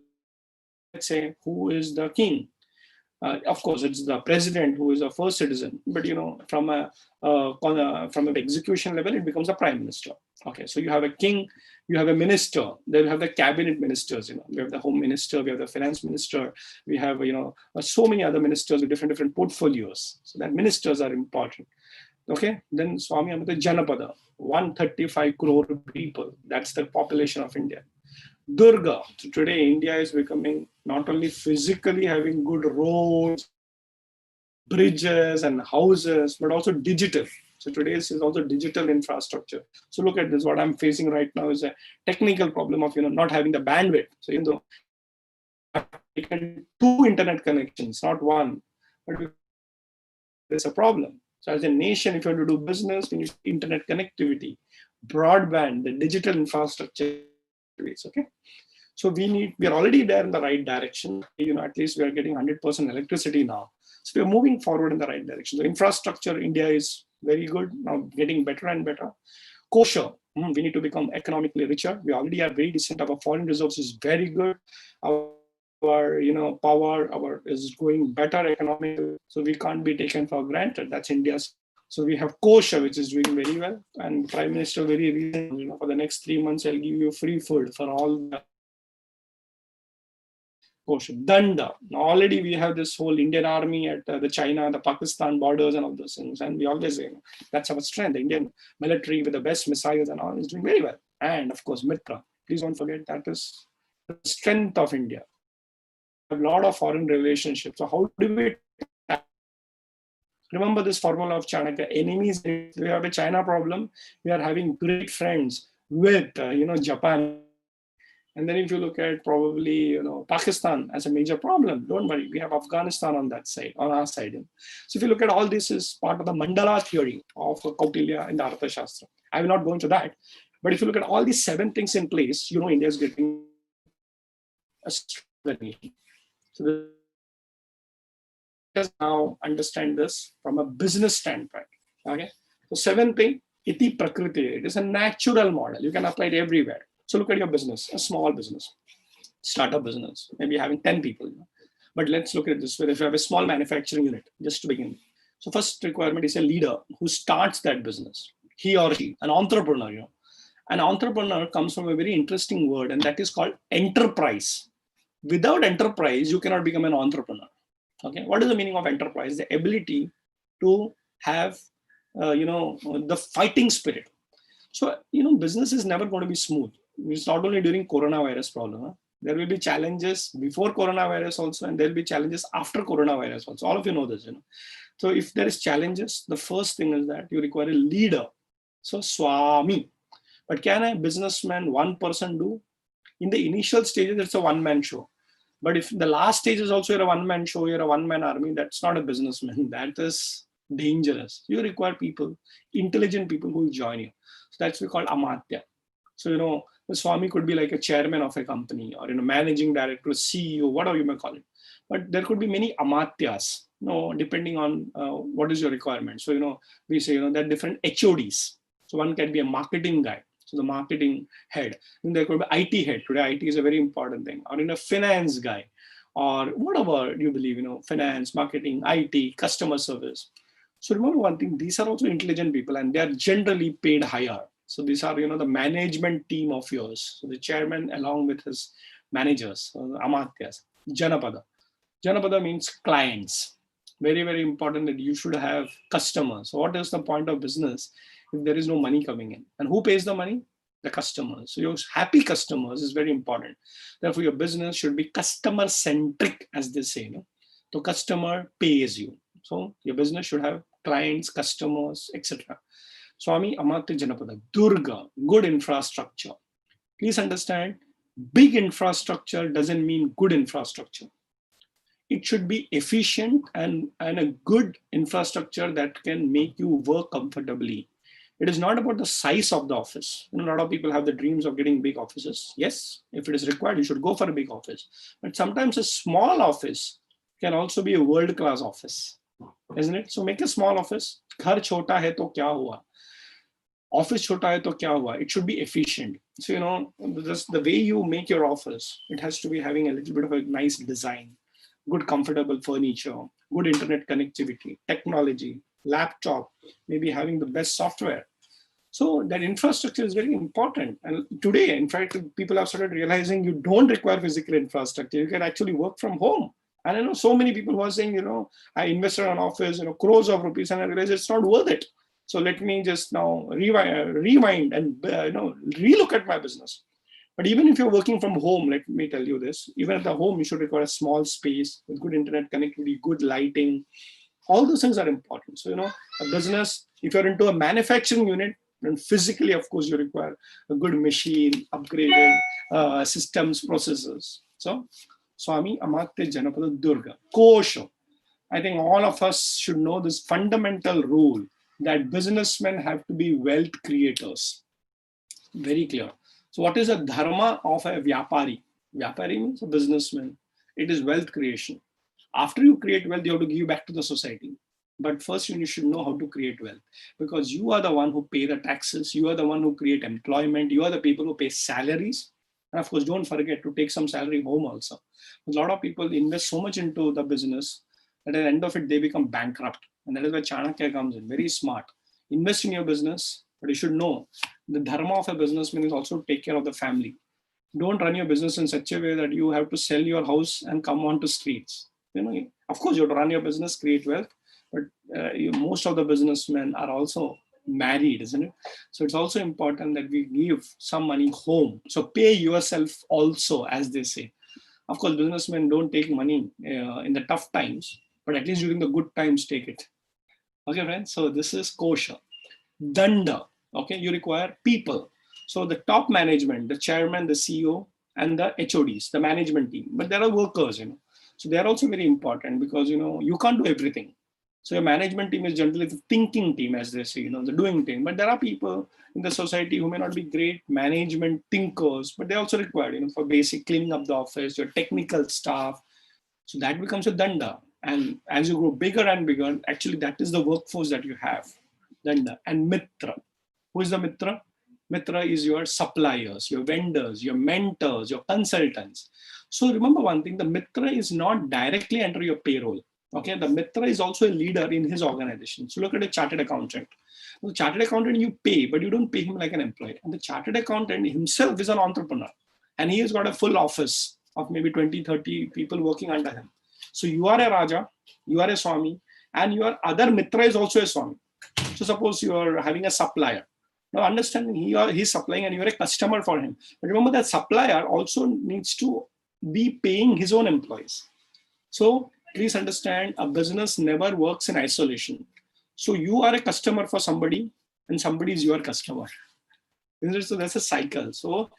let's say, who is the king. Of course, it's the president who is a first citizen, but from an execution level, it becomes a prime minister. Okay, so you have a king, you have a minister, then you have the cabinet ministers, we have the home minister, we have the finance minister, we have, so many other ministers with different portfolios. So that ministers are important. Okay, then Swami Amrita Janapada, 135 crore people. That's the population of India. Durga. So today, India is becoming not only physically having good roads, bridges and houses, but also digital. So today's is also digital infrastructure. So look at this. What I'm facing right now is a technical problem of not having the bandwidth. So even though I've taken 2 internet connections, not one, but there's a problem. So as a nation, if you want to do business, we need internet connectivity, broadband, the digital infrastructure. Okay. So we are already there in the right direction. At least we are getting 100% electricity now. So we are moving forward in the right direction. So infrastructure, India is very good, now getting better and better. Kosher, we need to become economically richer. We already are very decent. Our foreign reserves is very good. Our power is going better economically. So we can't be taken for granted. That's India's. So we have kosher, which is doing very well. And Prime Minister very recently, for the next 3 months, I'll give you free food for all the kosher. Danda. Now already we have this whole Indian army at the China, the Pakistan borders and all those things. And we always say, that's our strength. The Indian military with the best missiles and all is doing very well. And of course, Mitra. Please don't forget that is the strength of India. We have a lot of foreign relationships. So how do we remember this formula of Chanakya? Enemies, if we have a China problem, we are having great friends with, Japan. And then if you look at probably, Pakistan as a major problem, don't worry, we have Afghanistan on that side, on our side. So if you look at all this is part of the mandala theory of Kautilya in the Arthashastra. I will not go into that. But if you look at all these 7 things in place, India is getting a stronger nation. So let's now understand this from a business standpoint. Okay. So 7th thing, iti prakriti. It is a natural model. You can apply it everywhere. So look at your business, a small business, startup business, maybe having 10 people. But let's look at this way. If you have a small manufacturing unit, just to begin. So first requirement is a leader who starts that business. He or she, an entrepreneur. An entrepreneur comes from a very interesting word, and that is called enterprise. Without enterprise, you cannot become an entrepreneur. Okay, what is the meaning of enterprise? The ability to have, the fighting spirit. So, business is never going to be smooth. It's not only during coronavirus problem. Huh? There will be challenges before coronavirus also, and there will be challenges after coronavirus also. All of you know this. So if there is challenges, the first thing is that you require a leader. So Swami. But can a businessman, one person do? In the initial stages, it's a one-man show. But if the last stage is also you're a one-man show, you're a one-man army, that's not a businessman. That is dangerous. You require people, intelligent people who will join you. So that's what we call amatya. So, the Swami could be like a chairman of a company or, managing director, CEO, whatever you may call it. But there could be many amatyas, depending on what is your requirement. So, we say, there are different HODs. So one can be a marketing guy. So the marketing head. And there could be IT head. Today, IT is a very important thing. Or a finance guy. Or whatever you believe, finance, marketing, IT, customer service. So remember one thing, these are also intelligent people and they are generally paid higher. So these are, the management team of yours. So the chairman along with his managers, amatyas. Janapada. Janapada means clients. Very, very important that you should have customers. So what is the point of business if there is no money coming in? And who pays the money? The customers. So your happy customers is very important. Therefore, your business should be customer centric, as they say. The customer pays you. So your business should have clients, customers, etc. Swami Amatya Janapada. Durga, good infrastructure. Please understand, big infrastructure doesn't mean good infrastructure. It should be efficient and a good infrastructure that can make you work comfortably. It is not about the size of the office. A lot of people have the dreams of getting big offices. Yes, if it is required, you should go for a big office. But sometimes a small office can also be a world-class office, isn't it? So make a small office. Ghar chota hai to kya hua? Office chota hai to kya hua? It should be efficient. So, the way you make your office, it has to be having a little bit of a nice design, good comfortable furniture, good internet connectivity, technology, laptop, maybe having the best software. So that infrastructure is very important. And today, in fact, people have started realizing you don't require physical infrastructure. You can actually work from home. And I know so many people who are saying, I invested in an office, crores of rupees, and I realized it's not worth it. So let me just now rewind and relook at my business. But even if you're working from home, let me tell you this, even at the home, you should require a small space with good internet connectivity, good lighting. All those things are important. So, a business, if you're into a manufacturing unit, then physically, of course, you require a good machine, upgraded systems, processes. So, Swami Amatya Janapada Durga, Kosho. I think all of us should know this fundamental rule that businessmen have to be wealth creators. Very clear. So what is a dharma of a vyapari? Vyapari means a businessman. It is wealth creation. After you create wealth, you have to give back to the society. But first, you should know how to create wealth, because you are the one who pay the taxes. You are the one who create employment. You are the people who pay salaries. And of course, don't forget to take some salary home also. A lot of people invest so much into the business that at the end of it, they become bankrupt. And that is where Chanakya comes in. Very smart. Invest in your business, but you should know the dharma of a businessman is also to take care of the family. Don't run your business in such a way that you have to sell your house and come onto streets. Of course, you have to run your business, create wealth, but most of the businessmen are also married, isn't it? So it's also important that we give some money home. So pay yourself also, as they say. Of course, businessmen don't take money in the tough times, but at least during the good times, take it. Okay, friends. So this is kosher. Danda. Okay, you require people. So the top management, the chairman, the CEO, and the HODs, the management team. But there are workers, So they are also very important because, you can't do everything. So your management team is generally the thinking team, as they say, the doing thing. But there are people in the society who may not be great management thinkers, but they're also required, for basic cleaning up the office, your technical staff. So that becomes a danda. And as you grow bigger and bigger, actually that is the workforce that you have. Danda. And mitra. Who is the mitra? Mitra is your suppliers, your vendors, your mentors, your consultants. So remember one thing, the mitra is not directly under your payroll. Okay, the mitra is also a leader in his organization. So look at a chartered accountant. The chartered accountant you pay, but you don't pay him like an employee. And the chartered accountant himself is an entrepreneur. And he has got a full office of maybe 20, 30 people working under him. So you are a Raja, you are a Swami, and your other mitra is also a Swami. So suppose you are having a supplier. Now understanding he's supplying and you're a customer for him. But remember that supplier also needs to be paying his own employees. So please understand, a business never works in isolation. So you are a customer for somebody and somebody is your customer. So that's a cycle. So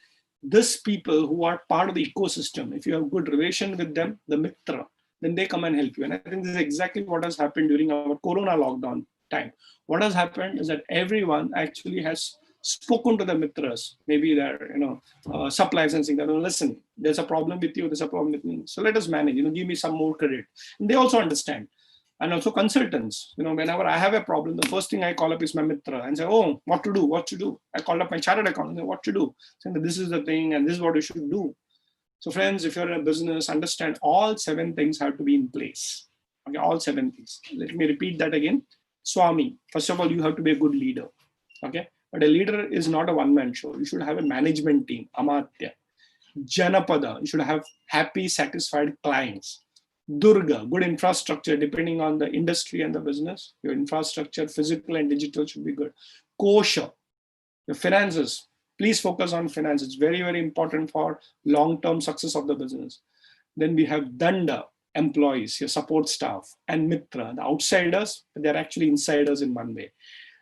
these people who are part of the ecosystem, if you have good relation with them, the mitra, then they come and help you. And I think this is exactly what has happened during our Corona lockdown time. What has happened is that everyone actually has spoken to the mitras, maybe their suppliers, and saying that, listen, there's a problem with you, there's a problem with me. So let us manage, give me some more credit. And they also understand. And also consultants, whenever I have a problem, the first thing I call up is my mitra and say, oh, what to do? I call up my chartered accountant and say, what to do? Saying that this is the thing and this is what you should do. So friends, if you're in a business, understand all 7 things have to be in place. Okay, all 7 things. Let me repeat that again. Swami, first of all, you have to be a good leader. Okay, but a leader is not a one-man show. You should have a management team, Amatya. Janapada, you should have happy, satisfied clients. Durga, good infrastructure, depending on the industry and the business. Your infrastructure, physical and digital, should be good. Kosha, your finances. Please focus on finance. It's very, very important for long-term success of the business. Then we have Danda, employees, your support staff, and Mitra, the outsiders, but they're actually insiders in one way.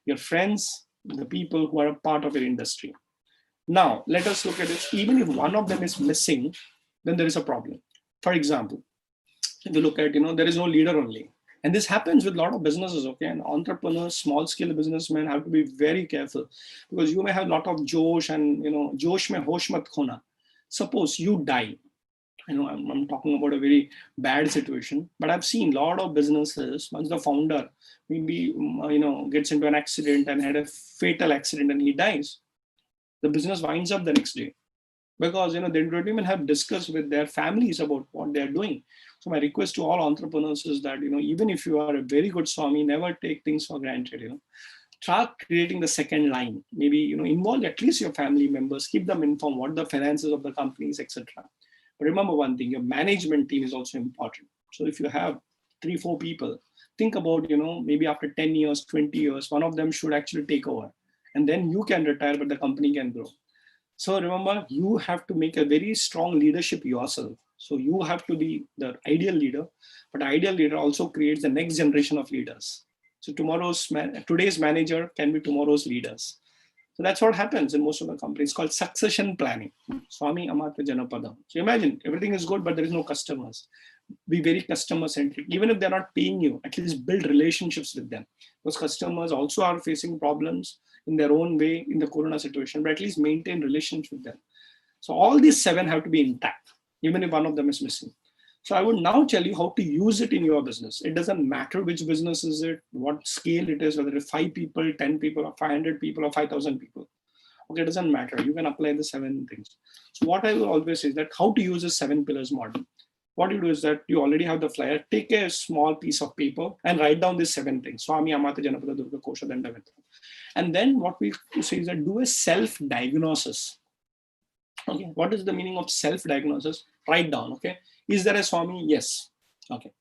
Your friends, the people who are a part of your industry. Now, let us look at it. Even if one of them is missing, then there is a problem. For example, if you look at, there is no leader only. And this happens with a lot of businesses, okay? And entrepreneurs, small-scale businessmen have to be very careful because you may have a lot of Josh and, Josh mein hosh mat khona. Suppose you die. I'm talking about a very bad situation, but I've seen a lot of businesses, once the founder maybe, gets into an accident and had a fatal accident and he dies, the business winds up the next day because, they don't even have discussed with their families about what they're doing. So my request to all entrepreneurs is that, even if you are a very good Swami, never take things for granted, Try creating the second line. Maybe involve at least your family members, keep them informed what the finances of the companies, etc. But remember one thing: your management team is also important. So if you have 3-4 people, think about maybe after 10 years, 20 years, one of them should actually take over, and then you can retire, but the company can grow. So remember, you have to make a very strong leadership yourself. So you have to be the ideal leader, but ideal leader also creates the next generation of leaders. So today's manager can be tomorrow's leaders. So that's what happens in most of the companies. It's called succession planning. Swami Amartya Janapadam. So imagine everything is good, but there is no customers. Be very customer centric. Even if they're not paying you, at least build relationships with them. Those customers also are facing problems in their own way in the corona situation, but at least maintain relations with them. So all these 7 have to be intact, even if one of them is missing. So I would now tell you how to use it in your business. It doesn't matter which business is it, what scale it is, whether it's 5 people, 10 people, or 500 people, or 5,000 people. Okay, it doesn't matter. You can apply the 7 things. So what I will always say is that how to use a 7 pillars model. What you do is that you already have the flyer, take a small piece of paper and write down these 7 things. Swami Amartya Janapada Durga Kosha Dandavitra. And then what we say is that do a self-diagnosis. Okay, what is the meaning of self-diagnosis? Write down, okay. Is there a Swami? Yes. Okay.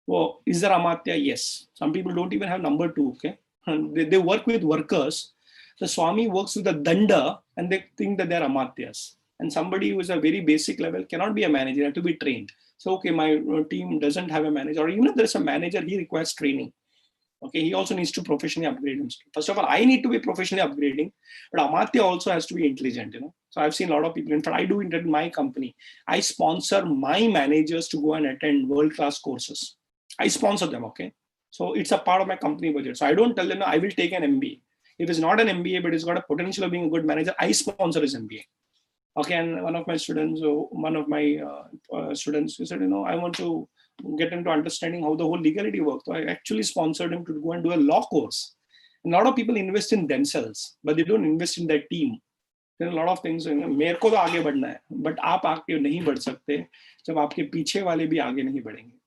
Well, is there Amartya? Yes. Some people don't even have number 2, okay. And they work with workers. The Swami works with the Danda and they think that they're Amartyas. And somebody who is a very basic level cannot be a manager, they have to be trained. So, okay, my team doesn't have a manager, or even if there's a manager, he requires training. Okay, he also needs to professionally upgrade himself. First of all, I need to be professionally upgrading, but Amartya also has to be intelligent, So I've seen a lot of people, in fact, I do it in my company. I sponsor my managers to go and attend world-class courses. I sponsor them, okay? So it's a part of my company budget. So I don't tell them, no, I will take an MBA. If it's not an MBA, but it's got a potential of being a good manager, I sponsor his MBA. Okay, and one of my students, he said, I want to get into understanding how the whole legality works. So I actually sponsored him to go and do a law course. And a lot of people invest in themselves, but they don't invest in their team. There are a lot of things. मेरे को तो आगे बढ़ना है, but आप आगे नहीं बढ़ सकते जब आपके पीछे वाले भी आगे नहीं बढ़ेंगे.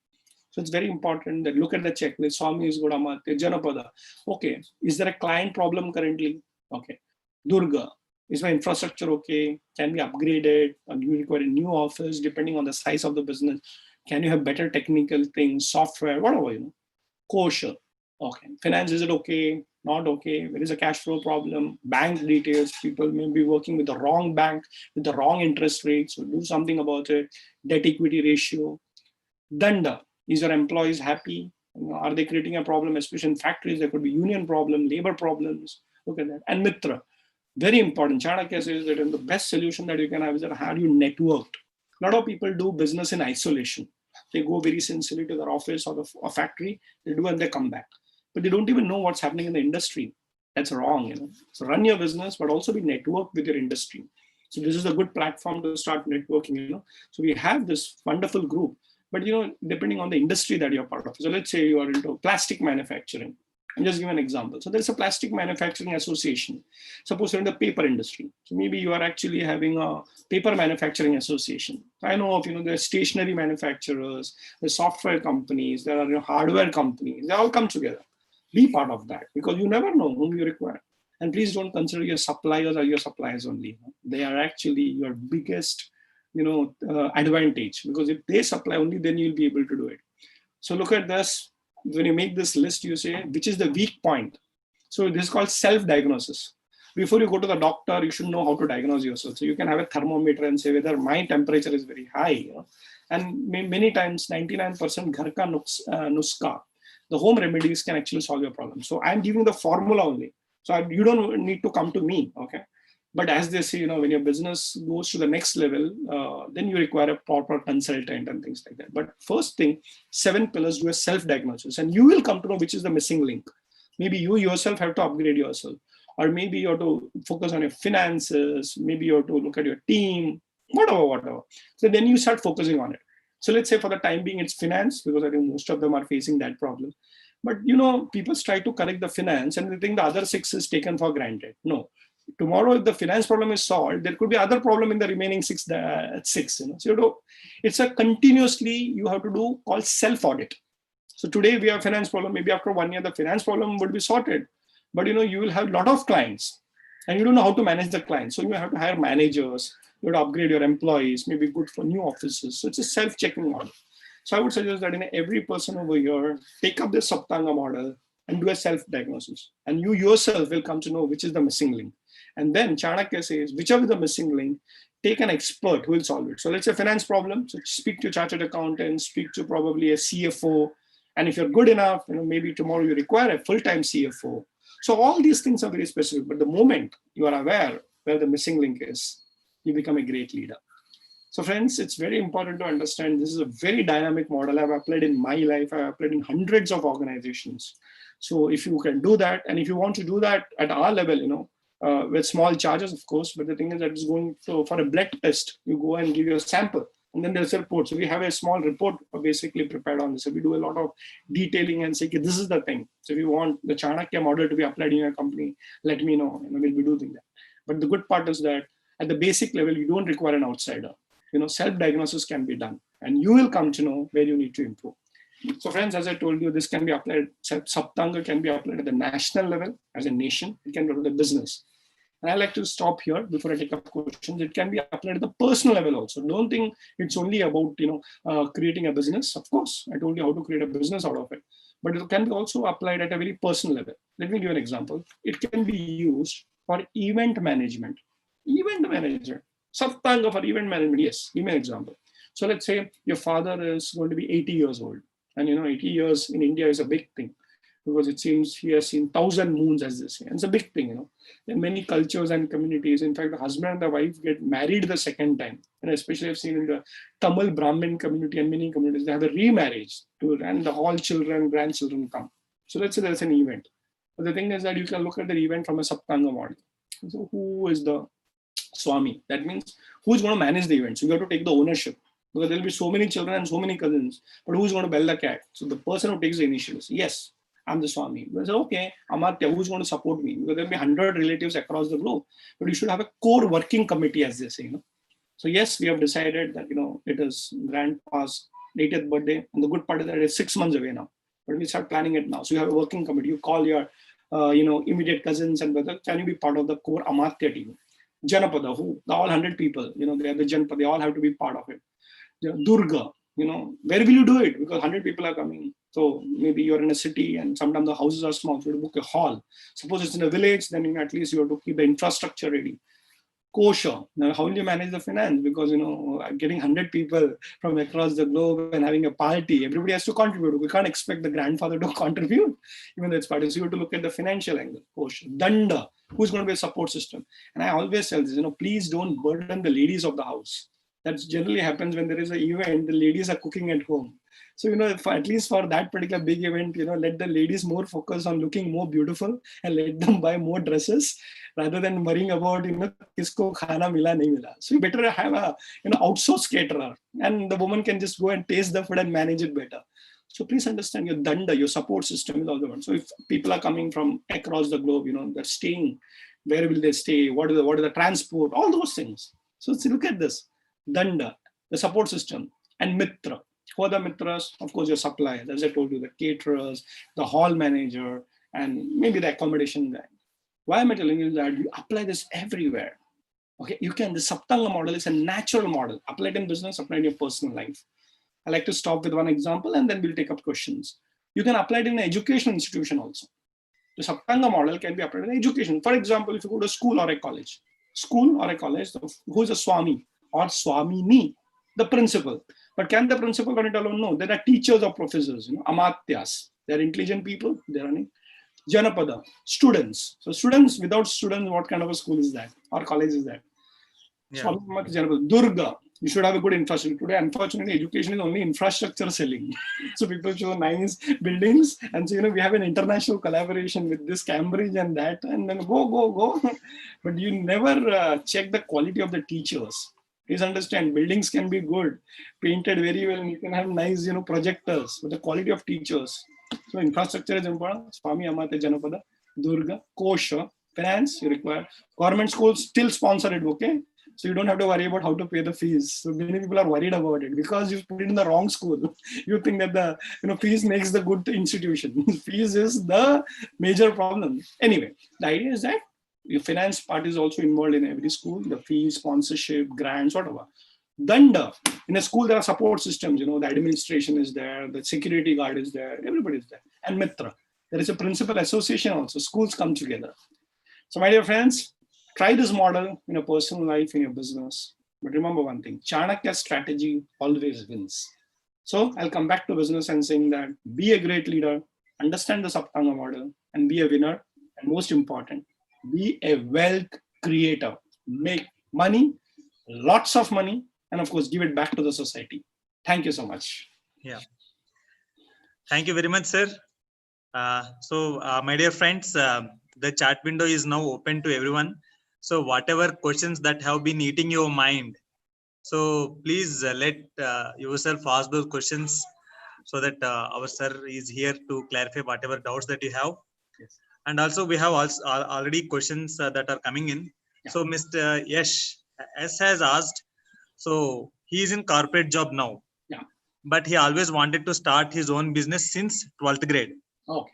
So it's very important that look at the checklist. Swami is good, Amartya, Janapada. Okay, is there a client problem currently? Okay, Durga. Is my infrastructure okay? Can be upgraded? And you require a new office depending on the size of the business. Can you have better technical things, software, whatever, Kosher. Okay. Finance, is it okay? Not okay. There is a cash flow problem. Bank details. People may be working with the wrong bank, with the wrong interest rates. So do something about it. Debt equity ratio. Danda. Is your employees happy? Are they creating a problem? Especially in factories, there could be union problem, labor problems. Look at that. And Mitra. Very important. Chanakya says that the best solution that you can have is that how you networked. A lot of people do business in isolation. They go very sincerely to their office or a factory, they do and they come back. But they don't even know what's happening in the industry. That's wrong. So run your business, but also be networked with your industry. So this is a good platform to start networking. So we have this wonderful group, but depending on the industry that you're part of. So let's say you are into plastic manufacturing. I'm just giving an example. So there's a plastic manufacturing association. Suppose you're in the paper industry. So maybe you are actually having a paper manufacturing association. I know of, there's stationery manufacturers, there's software companies, there are hardware companies. They all come together. Be part of that because you never know whom you require. And please don't consider your suppliers or your suppliers only. They are actually your biggest, advantage because if they supply only, then you'll be able to do it. So look at this. When you make this list, you say, which is the weak point? So this is called self-diagnosis. Before you go to the doctor, you should know how to diagnose yourself. So you can have a thermometer and say whether my temperature is very high. And many times, 99% ghar ka nuska, the home remedies can actually solve your problem. So I'm giving the formula only. So you don't need to come to me, okay? But as they say, when your business goes to the next level, then you require a proper consultant and things like that. But first thing, 7 pillars, do a self-diagnosis and you will come to know which is the missing link. Maybe you yourself have to upgrade yourself, or maybe you have to focus on your finances. Maybe you have to look at your team, whatever. So then you start focusing on it. So let's say for the time being, it's finance, because I think most of them are facing that problem. But, people try to correct the finance and they think the other 6 is taken for granted. No. Tomorrow, if the finance problem is solved, there could be other problem in the remaining 6. So it's a continuously you have to do called self-audit. So today we have finance problem. Maybe after 1 year, the finance problem would be sorted. but you will have a lot of clients and you don't know how to manage the clients. So you have to hire managers, you have to upgrade your employees, maybe good for new offices. So it's a self-checking model. So I would suggest that every person over here, take up this Saptanga model and do a self-diagnosis. And you yourself will come to know which is the missing link. And then Chanakya says, whichever is the missing link, take an expert who will solve it. So let's say finance problem. So speak to a chartered accountant, speak to probably a CFO. And if you're good enough, maybe tomorrow you require a full-time CFO. So all these things are very specific. But the moment you are aware where the missing link is, you become a great leader. So friends, it's very important to understand this is a very dynamic model I've applied in my life. I've applied in hundreds of organizations. So if you can do that, and if you want to do that at our level, with small charges, of course, but the thing is that it's going to, for a blood test, you go and give your sample, and then there's a report. So we have a small report basically prepared on this. So we do a lot of detailing and say, okay, this is the thing. So if you want the Chanakya model to be applied in your company, let me know, we'll be doing that. But the good part is that at the basic level, you don't require an outsider. Self-diagnosis can be done, and you will come to know where you need to improve. So friends, as I told you, this can be applied, Saptanga can be applied at the national level as a nation. It can be applied at the business. And I like to stop here before I take up questions. It can be applied at the personal level also. Don't think it's only about, creating a business. Of course, I told you how to create a business out of it. But it can be also applied at a very personal level. Let me give an example. It can be used for event management. Event manager. Saptanga for event management. Yes, give me an example. So let's say your father is going to be 80 years old. And 80 years in India is a big thing, because it seems he has seen 1,000 moons, as they say. And it's a big thing, In many cultures and communities, in fact, the husband and the wife get married the second time. And especially I've seen in the Tamil Brahmin community and many communities, they have a remarriage and all children, grandchildren come. So let's say there's an event. But the thing is that you can look at the event from a Saptanga model. So who is the Swami? That means who's going to manage the event? So you have to take the ownership. Because there'll be so many children and so many cousins, but who's going to bell the cat? So the person who takes the initiative, yes, I'm the Swami. But say, okay, Amartya, who's going to support me? Because there'll be 100 relatives across the globe, but you should have a core working committee, as they say. So yes, we have decided that it is grandpa's 80th birthday, and the good part is that it's 6 months away now. But we start planning it now. So you have a working committee. You call your immediate cousins and brother. Can you be part of the core Amartya team? Janapada, who all 100 people, they are the Janapada. They all have to be part of it. Durga, where will you do it? Because 100 people are coming. So maybe you're in a city and sometimes the houses are small. So you book a hall. Suppose it's in a village, then at least you have to keep the infrastructure ready. Kosher. Now, how will you manage the finance? Because, getting 100 people from across the globe and having a party, everybody has to contribute. We can't expect the grandfather to contribute, even though it's party. So you have to look at the financial angle. Kosher. Danda. Who's going to be a support system? And I always tell this, please don't burden the ladies of the house. That generally happens when there is an event, the ladies are cooking at home. So, at least for that particular big event, let the ladies more focus on looking more beautiful and let them buy more dresses rather than worrying about, kisko khana mila, nahi mila. So you better have a, outsourced caterer, and the woman can just go and taste the food and manage it better. So please understand your danda, your support system is also one. So if people are coming from across the globe, they're staying, where will they stay? What is the transport? All those things. So look at this. Danda, the support system, and Mitra. Who are the Mitras? Of course, your suppliers, as I told you, the caterers, the hall manager, and maybe the accommodation guy. Why am I telling you that? You apply this everywhere. Okay, the Saptanga model is a natural model. Apply it in business, apply it in your personal life. I like to stop with one example and then we'll take up questions. You can apply it in an education institution also. The Saptanga model can be applied in education. For example, if you go to school or a college, who is a Swami or Swamini? The principal. But can the principal run it alone? No. There are teachers or professors, Amatyas. They're intelligent people. They're running. Janapada, students. So students, without students, what kind of a school is that? Or college is that? Yeah. Durga, you should have a good infrastructure. Today, unfortunately, education is only infrastructure selling. So people show nice buildings. And so, we have an international collaboration with this Cambridge and that. And then go. But you never check the quality of the teachers. Please understand, buildings can be good, painted very well, and you can have nice, projectors, but the quality of teachers. So infrastructure is important. Swami Amate Janapada, Durga, Kosha, finance you require. Government schools still sponsor it, okay? So you don't have to worry about how to pay the fees. So many people are worried about it because you put it in the wrong school. You think that the fees makes the good institution. Fees is the major problem. Anyway, the idea is that your finance part is also involved in every school. The fees, sponsorship, grants, whatever. Then in a school there are support systems. The administration is there, the security guard is there, everybody is there, and Mitra. There is a principal association also. Schools come together. So my dear friends, try this model in your personal life, in your business. But remember one thing, Chanakya's strategy always wins. So I'll come back to business and saying that be a great leader, understand the Saptanga model, and be a winner. And most important, be a wealth creator. Make money, lots of money, and of course, give it back to the society. Thank you so much. Yeah. Thank you very much, sir. My dear friends, the chat window is now open to everyone. So whatever questions that have been eating your mind, so please let yourself ask those questions so that our sir is here to clarify whatever doubts that you have. Yes. And also we have already questions that are coming in. Yeah. So Mr. Yash S has asked, so he is in corporate job now. Yeah. But he always wanted to start his own business since 12th grade. Okay.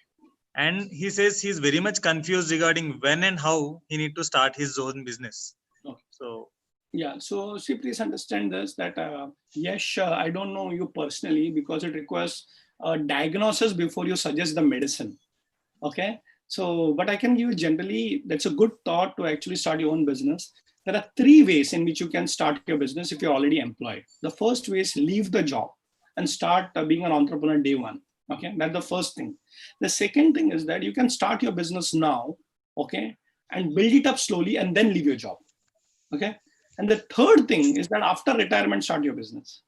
And he says he's very much confused regarding when and how he need to start his own business. Okay. So yeah, so see, please understand this, that yes, I don't know you personally because it requires a diagnosis before you suggest the medicine. Okay, so but I can give you generally, that's a good thought to actually start your own business. There are 3 ways in which you can start your business if you're already employed. The first way is leave the job and start being an entrepreneur day one. Okay, that's the first thing. The second thing is that you can start your business now, okay, and build it up slowly and then leave your job. Okay, and the third thing is that after retirement, start your business.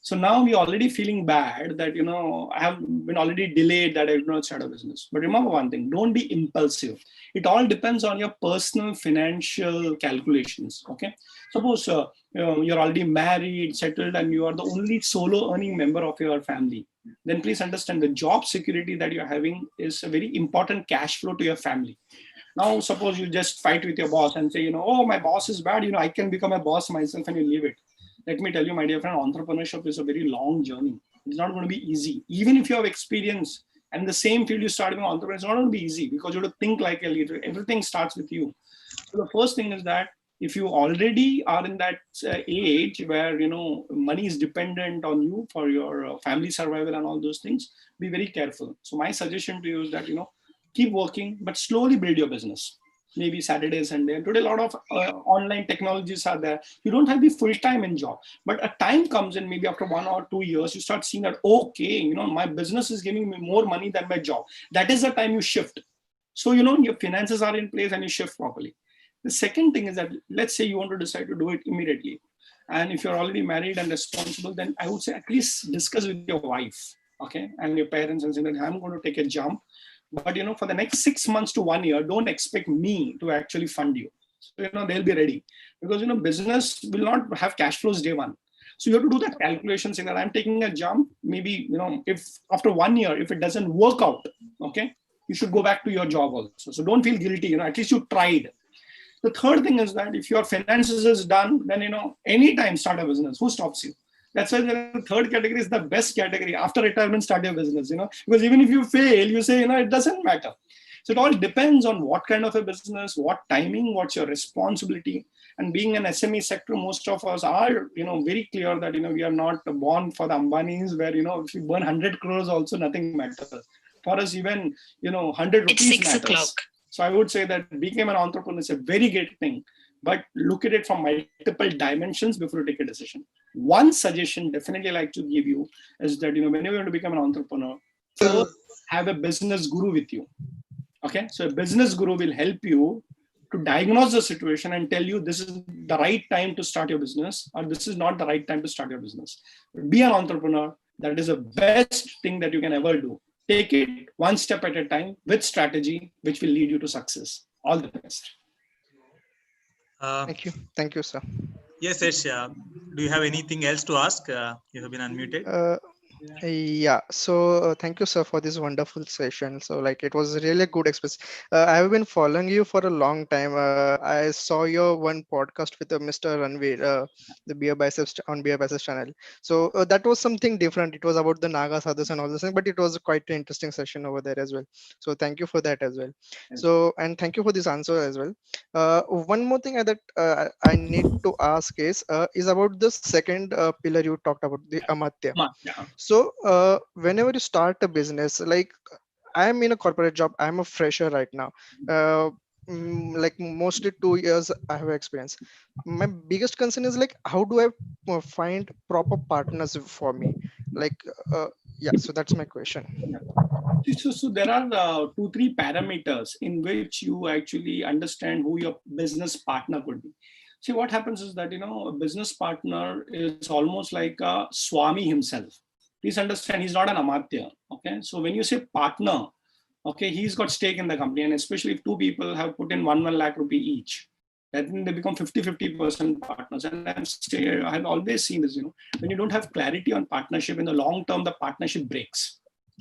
So now we're already feeling bad that, I have been already delayed that I did not start a business. But remember one thing, don't be impulsive. It all depends on your personal financial calculations. Okay. Suppose you're already married, settled, and you are the only solo earning member of your family. Then please understand the job security that you're having is a very important cash flow to your family. Now, suppose you just fight with your boss and say, oh, my boss is bad. I can become a boss myself, and you leave it. Let me tell you, my dear friend, entrepreneurship is a very long journey. It's not going to be easy. Even if you have experience and the same field you started with entrepreneur, it's not going to be easy because you have to think like a leader. Everything starts with you. So the first thing is that if you already are in that age where, money is dependent on you for your family survival and all those things, be very careful. So my suggestion to you is that, keep working, but slowly build your business. Maybe Saturday, Sunday. And today, a lot of online technologies are there. You don't have to be full-time in job, but a time comes in maybe after 1 or 2 years, you start seeing that, okay, my business is giving me more money than my job. That is the time you shift. So, your finances are in place and you shift properly. The second thing is that, let's say you want to decide to do it immediately. And if you're already married and responsible, then I would say at least discuss with your wife, okay, and your parents and say that I'm going to take a jump. But, for the next 6 months to 1 year, don't expect me to actually fund you. So, they'll be ready because, business will not have cash flows day one. So you have to do that calculation saying that I'm taking a jump. Maybe, if after 1 year, if it doesn't work out, okay, you should go back to your job also. So don't feel guilty, at least you tried. The third thing is that if your finances is done, then, anytime start a business. Who stops you? That's why the third category is the best category. After retirement, start your business, because even if you fail, you say, it doesn't matter. So it all depends on what kind of a business, what timing, what's your responsibility. And being an SME sector, most of us are, very clear that, we are not born for the Ambanis where, if you burn 100 crores also, nothing matters. For us, even, 100 rupees matters. So I would say that becoming an entrepreneur is a very great thing. But look at it from multiple dimensions before you take a decision. One suggestion definitely like to give you is that, whenever you want to become an entrepreneur, first have a business guru with you. Okay, so a business guru will help you to diagnose the situation and tell you this is the right time to start your business or this is not the right time to start your business. Be an entrepreneur. That is the best thing that you can ever do. Take it one step at a time with strategy, which will lead you to success. All the best. Thank you. Thank you, sir. Yes, Ash, do you have anything else to ask? You have been unmuted. Yeah, so thank you, sir, for this wonderful session. So, like, it was really a good experience. I have been following you for a long time. I saw your one podcast with Mr. Ranveer, the Beer Biceps on Beer Biceps channel. So that was something different. It was about the Naga sadhus and all this thing, but it was quite an interesting session over there as well. So thank you for that as well. So, and thank you for this answer as well. One more thing that I need to ask is about the second pillar you talked about, the Amatya. Yeah. So, whenever you start a business, like I'm in a corporate job, I'm a fresher right now. Uh, like mostly 2 years I have experience. My biggest concern is like, how do I find proper partners for me? Like, uh, yeah. So that's my question. So there are 2, 3 parameters in which you actually understand who your business partner could be. See, what happens is that, a business partner is almost like a Swami himself. Please understand, he's not an Amatya. Okay. So when you say partner, okay, he's got stake in the company. And especially if 2 people have put in 1 lakh rupee each, I think they become 50% partners. And I've always seen this, when you don't have clarity on partnership in the long term, the partnership breaks.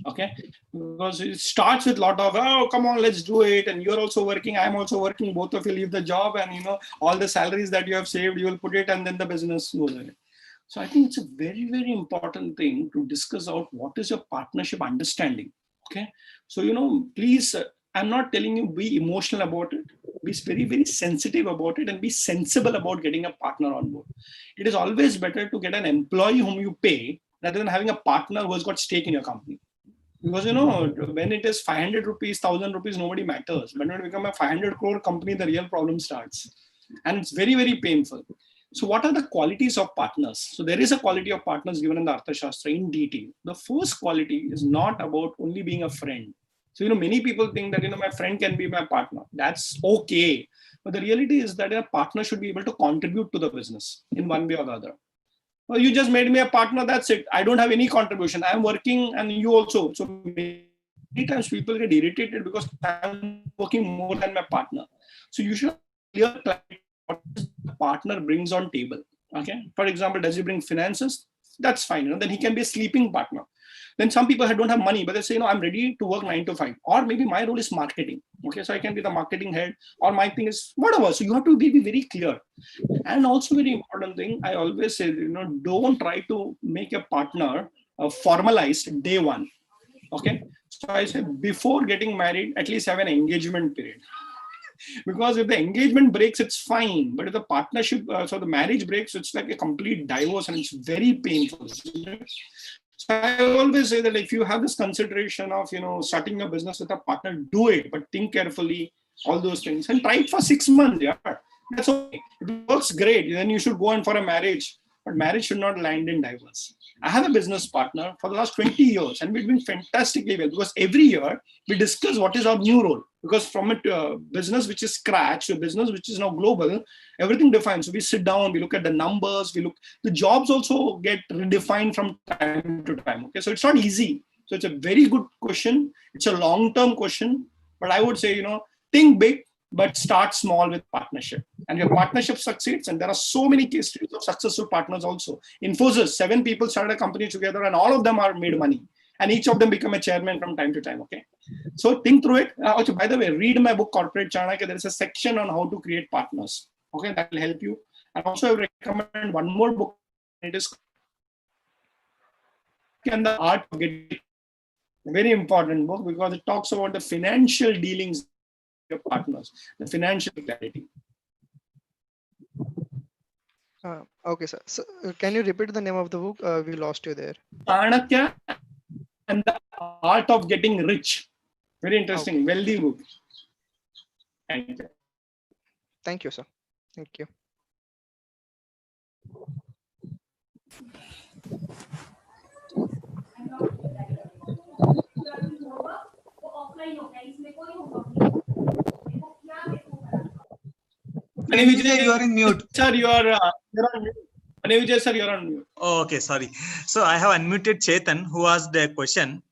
Okay, because it starts with a lot of, oh, come on, let's do it, and you're also working, I'm also working, both of you leave the job, and all the salaries that you have saved, you will put it, and then the business goes away. So I think it's a very, very important thing to discuss out what is your partnership understanding. Okay, so please, I'm not telling you be emotional about it, be very, very sensitive about it, and be sensible about getting a partner on board. It is always better to get an employee whom you pay rather than having a partner who has got stake in your company. Because when it is 500 rupees, 1,000 rupees, nobody matters. But when it becomes a 500 crore company, the real problem starts. And it's very, very painful. So what are the qualities of partners? So there is a quality of partners given in the Arthashastra in detail. The first quality is not about only being a friend. So, many people think that, my friend can be my partner. That's okay. But the reality is that a partner should be able to contribute to the business in one way or the other. Well, you just made me a partner. That's it. I don't have any contribution. I'm working and you also. So many times people get irritated because I'm working more than my partner. So you should have clear clarity what the partner brings on table. Okay. For example, does he bring finances? That's fine. Then he can be a sleeping partner. Then some people don't have money, but they say, I'm ready to work 9 to 5. Or maybe my role is marketing. Okay. So I can be the marketing head, or my thing is whatever. So you have to be very clear. And also very important thing, I always say, don't try to make a partner formalized day one. Okay. So I say before getting married, at least have an engagement period. Because if the engagement breaks, it's fine. But if the partnership, so the marriage breaks, it's like a complete divorce and it's very painful. So I always say that if you have this consideration of, starting a business with a partner, do it, but think carefully, all those things, and try it for 6 months. Yeah, that's okay. If it works great, then you should go on for a marriage. But marriage should not land in divorce. I have a business partner for the last 20 years, and we're doing fantastically well because every year we discuss what is our new role. Because from a business which is scratch to a business which is now global, everything defined. So we sit down, we look at the numbers, the jobs also get redefined from time to time. Okay, so it's not easy. So it's a very good question. It's a long-term question, but I would say, think big, but start small with partnership. And your partnership succeeds. And there are so many case studies of successful partners also. Infosys, 7 people started a company together and all of them are made money. And each of them become a chairman from time to time. Okay. So think through it. Also, by the way, read my book, Corporate Chanakya. There is a section on how to create partners. Okay. That will help you. And also I recommend one more book. It is and the Art of Getting. A very important book because it talks about the financial dealings your partners, the financial clarity. Okay, sir. So, can you repeat the name of the book? We lost you there. Chanakya and the Art of Getting Rich. Very interesting, okay. Wealthy book. Thank you. Thank you, sir. Thank you. Phanivijay, you are in mute. Sir, you are on mute. Phanivijay, sir, you are on mute. Oh, okay, sorry. So I have unmuted Chetan, who asked the question.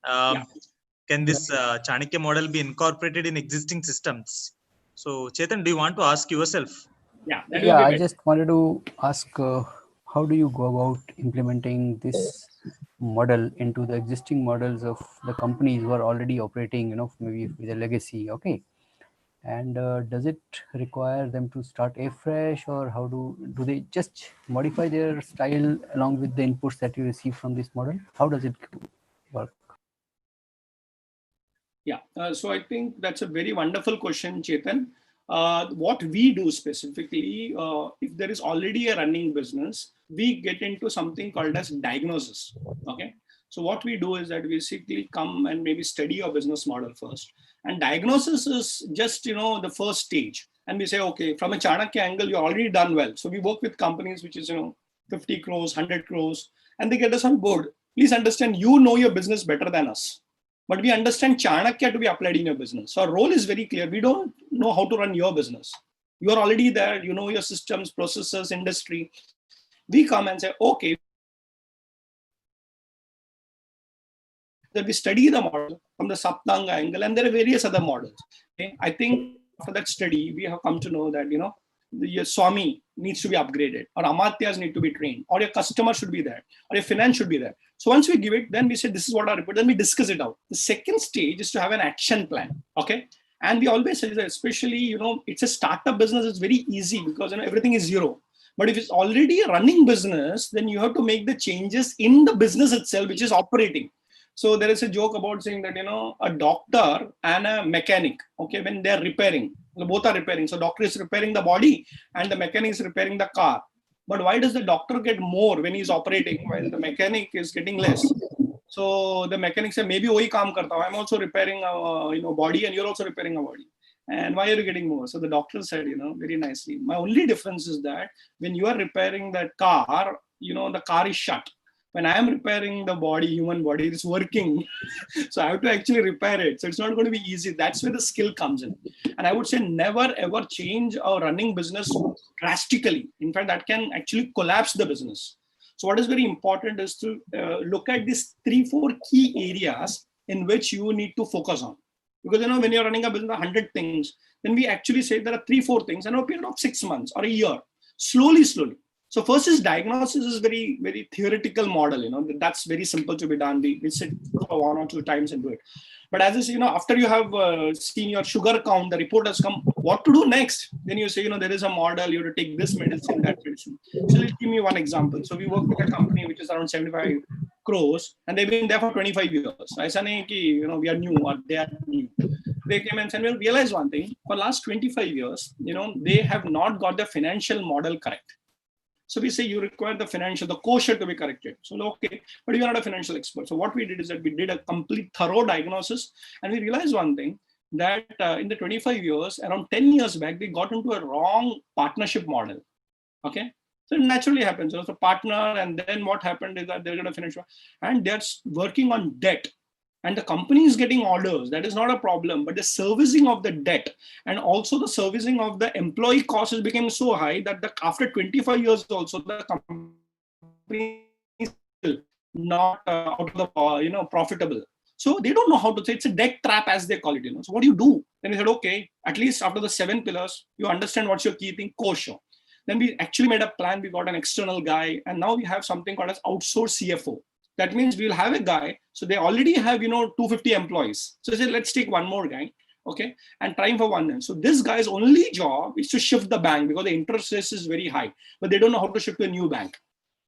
Can this Chanakya model be incorporated in existing systems? So Chetan, do you want to ask yourself? Yeah, I just wanted to ask, how do you go about implementing this model into the existing models of the companies who are already operating, maybe with a legacy. Okay. And does it require them to start afresh, or how do they just modify their style along with the inputs that you receive from this model? How does it work? Yeah, so I think that's a very wonderful question, Chetan. What we do specifically, if there is already a running business, we get into something called as diagnosis. Okay. So what we do is that we basically come and maybe study your business model first. And diagnosis is just, the first stage. And we say, okay, from a Chanakya angle, you're already done well. So we work with companies which is, 50 crores, 100 crores, and they get us on board. Please understand, you know your business better than us. But we understand Chanakya to be applied in your business. So our role is very clear. We don't know how to run your business. You are already there. You know your systems, processes, industry. We come and say, okay, that we study the model from the Saptanga angle, and there are various other models. Okay? I think after that study, we have come to know that, your Swami needs to be upgraded, or Amatyas need to be trained, or your customer should be there, or your finance should be there. So once we give it, then we say, this is what our report, then we discuss it out. The second stage is to have an action plan. Okay. And we always say that, especially, it's a startup business, it's very easy because, everything is zero. But if it's already a running business, then you have to make the changes in the business itself, which is operating. So there is a joke about saying that, a doctor and a mechanic, okay, when they're repairing, both are repairing. So doctor is repairing the body and the mechanic is repairing the car. But why does the doctor get more when he's operating while the mechanic is getting less? So the mechanic said, maybe wahi kaam karta hu. I'm also repairing a body and you're also repairing a body. And why are you getting more? So the doctor said, very nicely, my only difference is that when you are repairing that car, the car is shut. When I am repairing the body, human body, it's working. So I have to actually repair it. So it's not going to be easy. That's where the skill comes in. And I would say never ever change our running business drastically. In fact, that can actually collapse the business. So what is very important is to look at these 3-4 key areas in which you need to focus on. Because, when you're running a business, 100 things, then we actually say there are 3-4 things and over a period of 6 months or a year, slowly. So first is diagnosis is very, very theoretical model, that's very simple to be done. We sit for 1 or 2 times and do it. But as I say, after you have seen your sugar count, the report has come, what to do next? Then you say, there is a model, you have to take this medicine, that medicine. So let's give me one example. So we work with a company which is around 75 crores and they've been there for 25 years. Aisa nahi ki, we are new or they are new. They came and said, well, realize one thing, for last 25 years, they have not got the financial model correct. So we say you require the quotient to be corrected. So, okay, but you're not a financial expert. So what we did is that we did a complete thorough diagnosis and we realized one thing, that in the 25 years, around 10 years back, they got into a wrong partnership model. Okay. So it naturally happens. So partner, and then what happened is that they're going to finish and they're working on debt. And the company is getting orders. That is not a problem. But the servicing of the debt and also the servicing of the employee costs became so high that after 25 years also the company is not out of the profitable. So they don't know how to say it's a debt trap as they call it. So what do you do? Then we said, okay, at least after the 7 pillars, you understand what's your key thing, cohesion. Then we actually made a plan. We got an external guy, and now we have something called as outsource CFO. That means we'll have a guy. So they already have, 250 employees. So they said, let's take one more guy. Okay. And try him for 1 year. So this guy's only job is to shift the bank because the interest rate is very high, but they don't know how to shift to a new bank.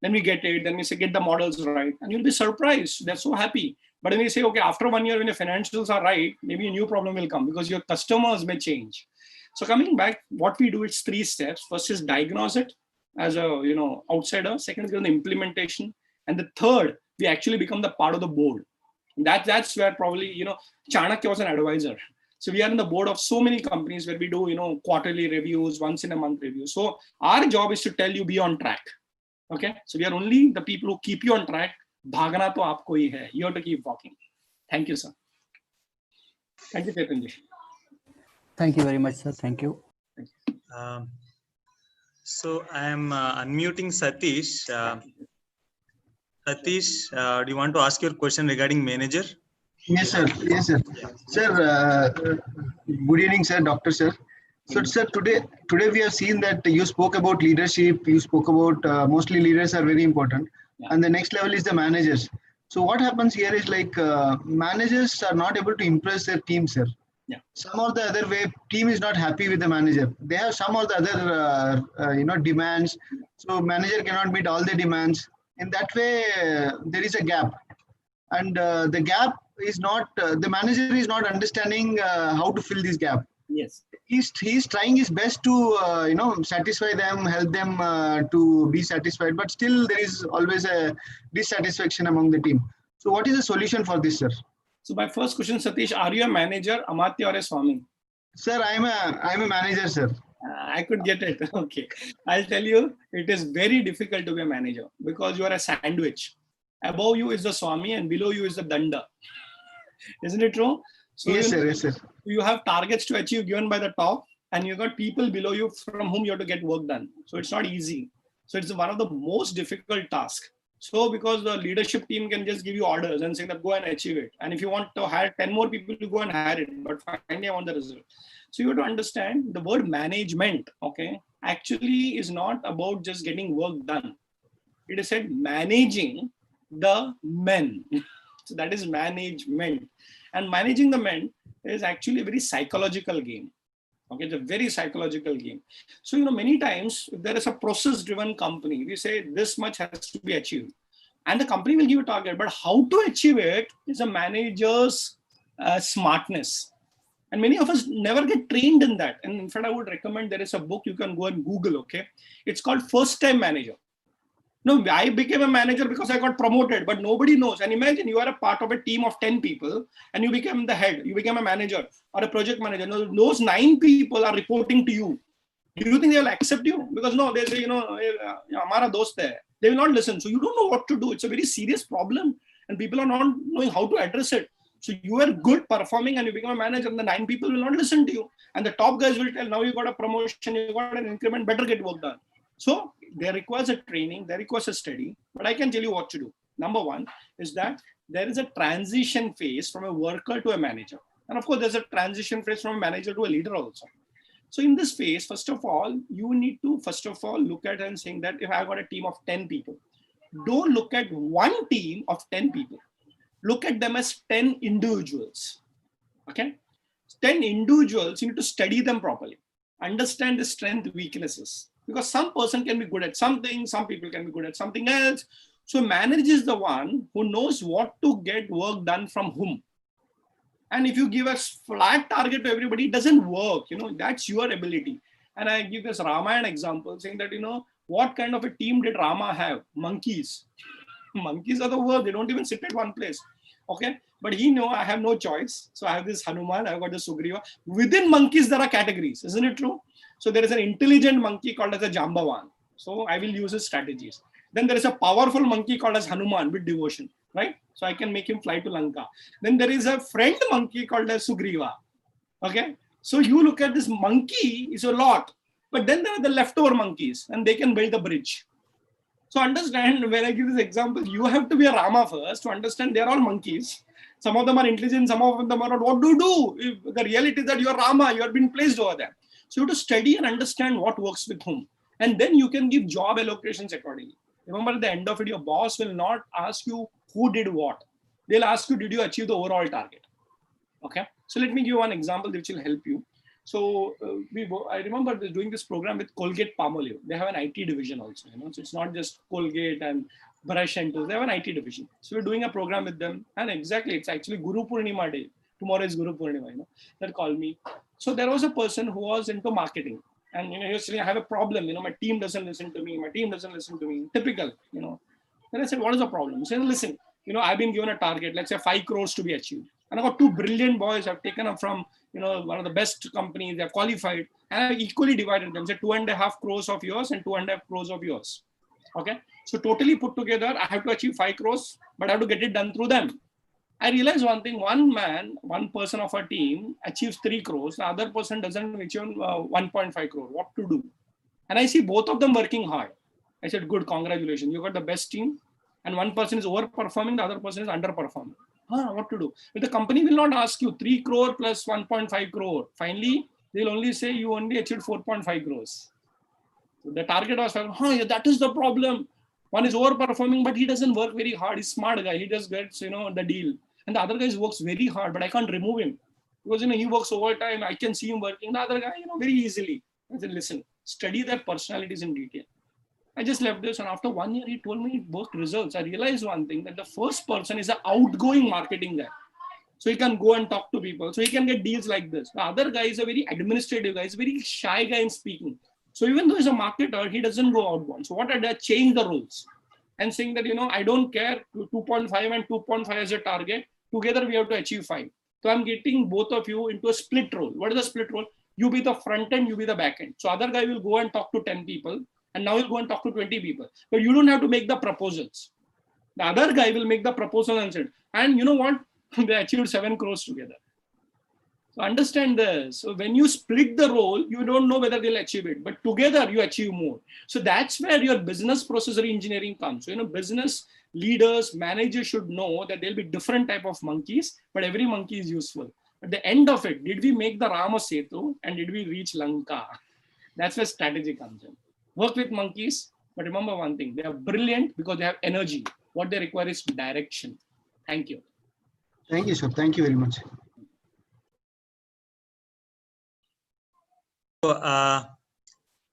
Then we get it. Then we say, get the models right. And you'll be surprised. They're so happy. But when we say, okay, after 1 year, when your financials are right, maybe a new problem will come because your customers may change. So coming back, what we do is 3 steps. First is diagnose it as a, outsider. Second is the implementation. And the third, we actually become the part of the board. That's where probably, Chanakya was an advisor. So we are in the board of so many companies where we do, quarterly reviews, once in a month reviews. So our job is to tell you, be on track. Okay. So we are only the people who keep you on track. Bhagana to aapko hi hai. You have to keep walking. Thank you, sir. Thank you, Chetanji. Thank you very much, sir. Thank you. So I am unmuting Satish. Satish, do you want to ask your question regarding manager? Yes, sir. Yes, sir. Sir, good evening, sir, doctor, sir. So, sir, today we have seen that you spoke about leadership. You spoke about mostly leaders are very important, and the next level is the managers. So what happens here is like managers are not able to impress their team, sir. Yeah. Some or the other way, team is not happy with the manager. They have some or the other, demands. So manager cannot meet all the demands. In that way, there is a gap, and the gap is not the manager is not understanding how to fill this gap. Yes. He's trying his best to satisfy them, help them to be satisfied, but still there is always a dissatisfaction among the team. So what is the solution for this, sir? So my first question, Satish, are you a manager, Amartya, or a Swami? Sir, I'm a manager, sir. I could get it. Okay. I'll tell you, it is very difficult to be a manager because you are a sandwich. Above you is the Swami and below you is the Danda. Isn't it true? So Yes, sir. Yes, sir. you have targets to achieve given by the top, and you got people below you from whom you have to get work done. So it's not easy. So it's one of the most difficult tasks. So because the leadership team can just give you orders and say that go and achieve it. And if you want to hire 10 more people to go and hire it, but finally I want the result. So you have to understand the word management, okay, actually is not about just getting work done. It is said managing the men. So that is management. And managing the men is actually a very psychological game. Okay, it's a very psychological game. So, many times if there is a process-driven company, we say this much has to be achieved. And the company will give a target, but how to achieve it is a manager's smartness. And many of us never get trained in that. And in fact, I would recommend there is a book you can go and Google, okay? It's called First Time Manager. No, I became a manager because I got promoted, but nobody knows. And imagine you are a part of a team of 10 people and you became the head, you became a manager or a project manager. No, those 9 people are reporting to you. Do you think they will accept you? Because no, they say, Hamara dost hai. They will not listen. So you don't know what to do. It's a very serious problem and people are not knowing how to address it. So you are good performing and you become a manager and the 9 people will not listen to you. And the top guys will tell, now you got a promotion, you got an increment, better get work done. So there requires a training, there requires a study, but I can tell you what to do. Number one is that there is a transition phase from a worker to a manager. And of course, there's a transition phase from a manager to a leader also. So in this phase, first of all, you need to, look at and saying that if I got a team of 10 people, don't look at one team of 10 people. Look at them as 10 individuals. Okay? 10 individuals, you need to study them properly. Understand the strength, weaknesses. Because some person can be good at something, some people can be good at something else. So manager is the one who knows what to get work done from whom. And if you give a flat target to everybody, it doesn't work. That's your ability. And I give this Ramayana example saying that, what kind of a team did Rama have? Monkeys. Monkeys are the worst. They don't even sit at one place. Okay. But he know I have no choice. So I have this Hanuman, I've got the Sugriva. Within monkeys, there are categories. Isn't it true? So there is an intelligent monkey called as a Jambavan. So I will use his strategies. Then there is a powerful monkey called as Hanuman with devotion, right? So I can make him fly to Lanka. Then there is a friend monkey called as Sugriva. Okay. So you look at this monkey is a lot, but then there are the leftover monkeys and they can build a bridge. So understand when I give this example, you have to be a Rama first to understand they're all monkeys. Some of them are intelligent, some of them are not. What do you do? If the reality is that you're Rama, you have been placed over there. So you have to study and understand what works with whom. And then you can give job allocations accordingly. Remember, at the end of it, your boss will not ask you who did what. They'll ask you, did you achieve the overall target? Okay. So let me give you one example which will help you. So I remember doing this program with Colgate Palmolive. They have an IT division also. So it's not just Colgate and brush and tools. They have an IT division. So we're doing a program with them. And exactly, it's actually Guru Purnima day. Tomorrow is Guru Purnima, They called me. So there was a person who was into marketing and, he was saying, I have a problem, my team doesn't listen to me. Typical, Then I said, what is the problem? He said, listen, I've been given a target, let's say 5 crores to be achieved. And I got 2 brilliant boys I've taken up from, one of the best companies, they're qualified and I've equally divided them. Say 2.5 crores of yours and 2.5 crores of yours. Okay. So totally put together, I have to achieve 5 crores, but I have to get it done through them. I realized one thing, one person of our team achieves 3 crores, the other person doesn't achieve 1.5 crore. What to do? And I see both of them working hard. I said, good, congratulations. You got the best team. And one person is overperforming, the other person is underperforming. What to do? But the company will not ask you 3 crore plus 1.5 crore. Finally, they'll only say you only achieved 4.5 crores. So the target was, that is the problem. One is overperforming, but he doesn't work very hard. He's a smart guy. He just gets, the deal. And the other guy works very hard, but I can't remove him because, he works overtime. I can see him working. The other guy, very easily. I said, listen, study their personalities in detail. I just left this, and after 1 year, he told me it worked results. I realized one thing, that the first person is an outgoing marketing guy. So he can go and talk to people. So he can get deals like this. The other guy is a very administrative guy. He's a very shy guy in speaking. So even though he's a marketer, he doesn't go outbound. So what I did, change the rules and saying that, I don't care, 2.5 and 2.5 as a target. Together we have to achieve 5. So I'm getting both of you into a split role. What is the split role? You be the front end, you be the back end. So other guy will go and talk to 10 people. And now he'll go and talk to 20 people. But you don't have to make the proposals. The other guy will make the proposal and said, and you know what? They achieved 7 crores together. So understand this. So when you split the role, you don't know whether they'll achieve it. But together you achieve more. So that's where your business process engineering comes. So, business leaders, managers should know that there'll be different type of monkeys, but every monkey is useful. At the end of it, did we make the Rama Setu and did we reach Lanka? That's where strategy comes in. Work with monkeys, but remember one thing, they are brilliant because they have energy. What they require is direction. Thank you. Thank you, sir. Thank you very much. So,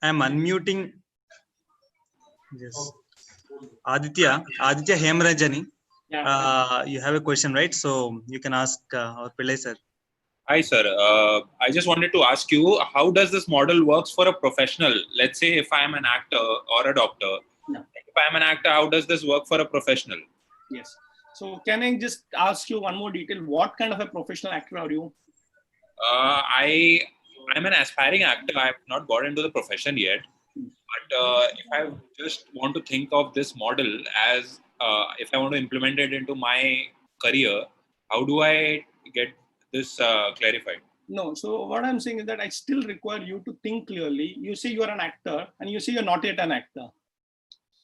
I'm unmuting. Yes. Aditya Hemrajani. Yeah. You have a question, right? So you can ask our Pillai sir. Hi, sir. I just wanted to ask you, how does this model works for a professional? Let's say if I'm an actor or a doctor. No. If I'm an actor, how does this work for a professional? Yes. So can I just ask you one more detail? What kind of a professional actor are you? I'm an aspiring actor. I have not got into the profession yet. But if I just want to think of this model as, if I want to implement it into my career, how do I get this clarified? No. So what I'm saying is that I still require you to think clearly. You say you are an actor and you say you're not yet an actor.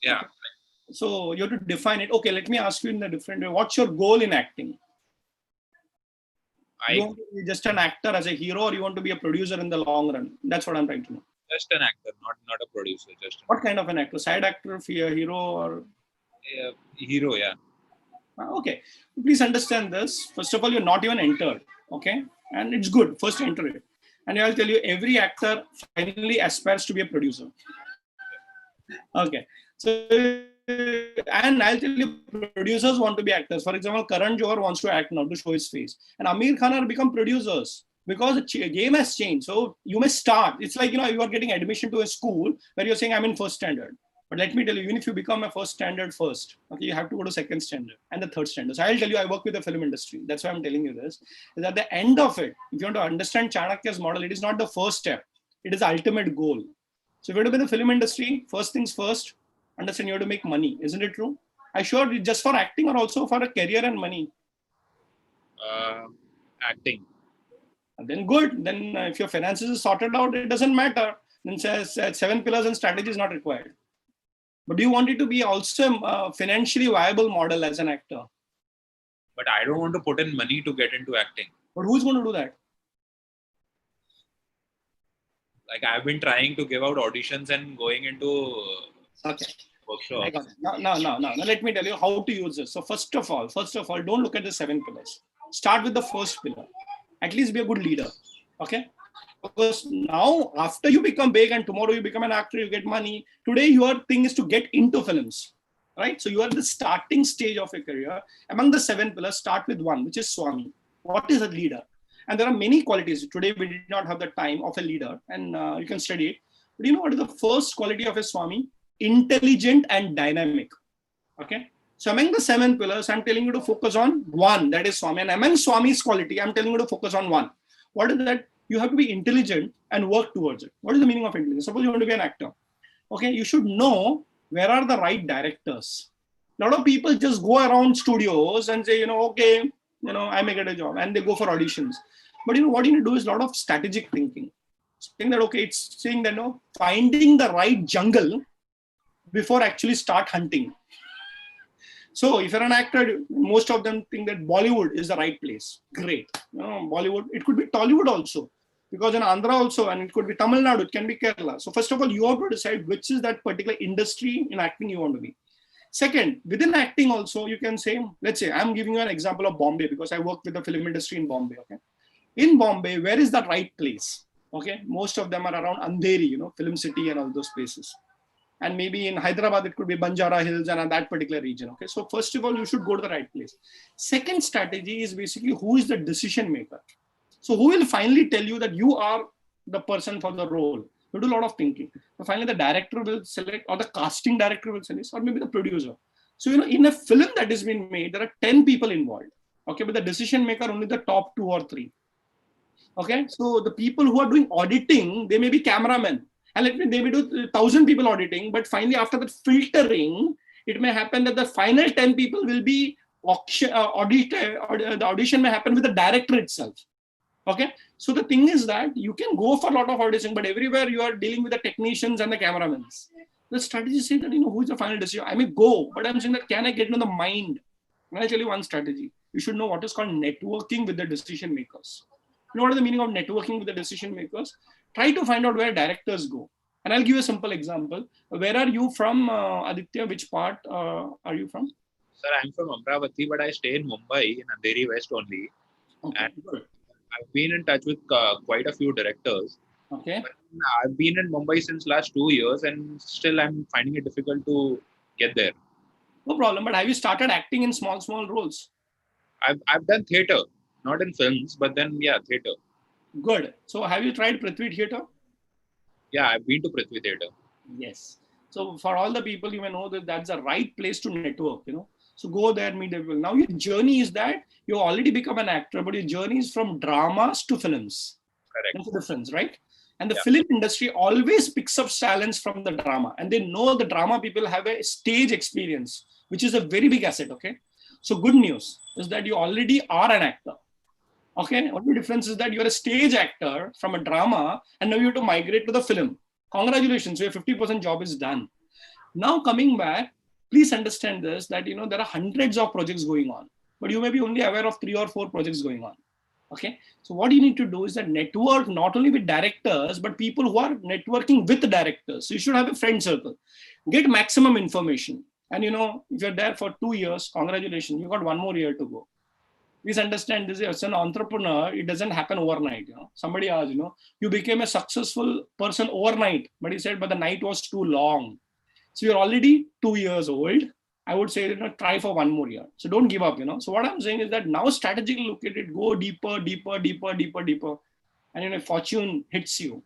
Yeah. Okay. So you have to define it. Okay, let me ask you in a different way. What's your goal in acting? You want to be just an actor as a hero, or you want to be a producer in the long run? That's what I'm trying to know. Just an actor, not a producer. Just what kind of an actor? Side actor, hero, or hero? Yeah. Okay. Please understand this. First of all, you're not even entered. Okay, and it's good. First enter it, and I'll tell you, every actor finally aspires to be a producer. Okay. So, and I'll tell you, producers want to be actors. For example, Karan Johar wants to act now to show his face. And Amir Khan are become producers because the game has changed. So you may start. It's like, you are getting admission to a school where you're saying, I'm in first standard. But let me tell you, even if you become a first standard first, okay, you have to go to second standard and the third standard. So I'll tell you, I work with the film industry. That's why I'm telling you this. Is at the end of it, if you want to understand Chanakya's model, it is not the first step. It is the ultimate goal. So if you want to be in the film industry, first things first, understand you have to make money. Isn't it true? I sure just for acting or also for a career and money? Acting. And then good. Then if your finances is sorted out, it doesn't matter. Then says 7 pillars and strategy is not required. But do you want it to be also a financially viable model as an actor? But I don't want to put in money to get into acting. But who's going to do that? Like I've been trying to give out auditions and going into workshops. No. Let me tell you how to use this. So first of all, don't look at the 7 pillars. Start with the first pillar. At least be a good leader. Okay? Because now, after you become big and tomorrow you become an actor, you get money. Today, your thing is to get into films. Right? So you are at the starting stage of your career. Among the 7 pillars, start with 1, which is Swami. What is a leader? And there are many qualities. Today, we did not have the time of a leader, and you can study it. But you know what is the first quality of a Swami? Intelligent and dynamic. Okay. So among the 7 pillars, I'm telling you to focus on 1, that is Swami. And among Swami's quality, I'm telling you to focus on 1. What is that? You have to be intelligent and work towards it. What is the meaning of intelligence? Suppose you want to be an actor. Okay. You should know where are the right directors. A lot of people just go around studios and say, okay, I may get a job, and they go for auditions. But what you need to do is a lot of strategic thinking. Saying that, okay, it's saying that, finding the right jungle before actually start hunting. So if you're an actor, most of them think that Bollywood is the right place. Great. Bollywood, it could be Tollywood also. Because in Andhra also, and it could be Tamil Nadu, it can be Kerala. So first of all, you have to decide which is that particular industry in acting you want to be. Second, within acting also, you can say, let's say, I'm giving you an example of Bombay because I work with the film industry in Bombay. Okay. In Bombay, where is the right place? Okay. Most of them are around Andheri, Film City and all those places. And maybe in Hyderabad, it could be Banjara Hills and that particular region. Okay. So first of all, you should go to the right place. Second strategy is basically who is the decision maker. So who will finally tell you that you are the person for the role? You do a lot of thinking. So finally, the director will select, or the casting director will select, or maybe the producer. So, in a film that has been made, there are 10 people involved. Okay, but the decision maker, only the top 2 or 3. Okay, so the people who are doing auditing, they may be cameramen. And they may do 1,000 people auditing, but finally, after that filtering, it may happen that the final 10 people will be audited, or the audition may happen with the director itself. Okay, so the thing is that you can go for a lot of audition, but everywhere you are dealing with the technicians and the cameramen. The strategy says that, who is the final decision? I may go, but I'm saying that can I get into the mind? And I'll tell you one strategy. You should know what is called networking with the decision makers. You know what is the meaning of networking with the decision makers? Try to find out where directors go. And I'll give you a simple example. Where are you from, Aditya? Which part are you from? Sir, I'm from Amravati, but I stay in Mumbai, in Andheri West only. Okay, And good. I've been in touch with quite a few directors. Okay. But I've been in Mumbai since last 2 years, and still I'm finding it difficult to get there. No problem. But have you started acting in small roles? I've done theatre, not in films, but then theatre. Good. So have you tried Prithvi Theatre? Yeah, I've been to Prithvi Theatre. Yes. So for all the people, you may know that that's the right place to network, So go there, meet the people. Now your journey is that you already become an actor, but your journey is from dramas to films. Correct. That's the difference, right? And the film industry always picks up talents from the drama. And they know the drama people have a stage experience, which is a very big asset, okay? So good news is that you already are an actor. Okay, only difference is that you're a stage actor from a drama and now you have to migrate to the film. Congratulations, your 50% job is done. Now coming back, please understand this, that there are hundreds of projects going on, but you may be only aware of 3 or 4 projects going on. Okay, so what you need to do is that network not only with directors, but people who are networking with directors. So you should have a friend circle. Get maximum information. And if you're there for 2 years, congratulations, you got 1 more year to go. Please understand this, as an entrepreneur, it doesn't happen overnight. Somebody asked, you became a successful person overnight, but he said, but the night was too long. So you're already 2 years old. I would say, try for 1 more year. So don't give up, So what I'm saying is that now strategically look at it, go deeper, deeper, deeper, deeper, deeper. And if fortune hits you,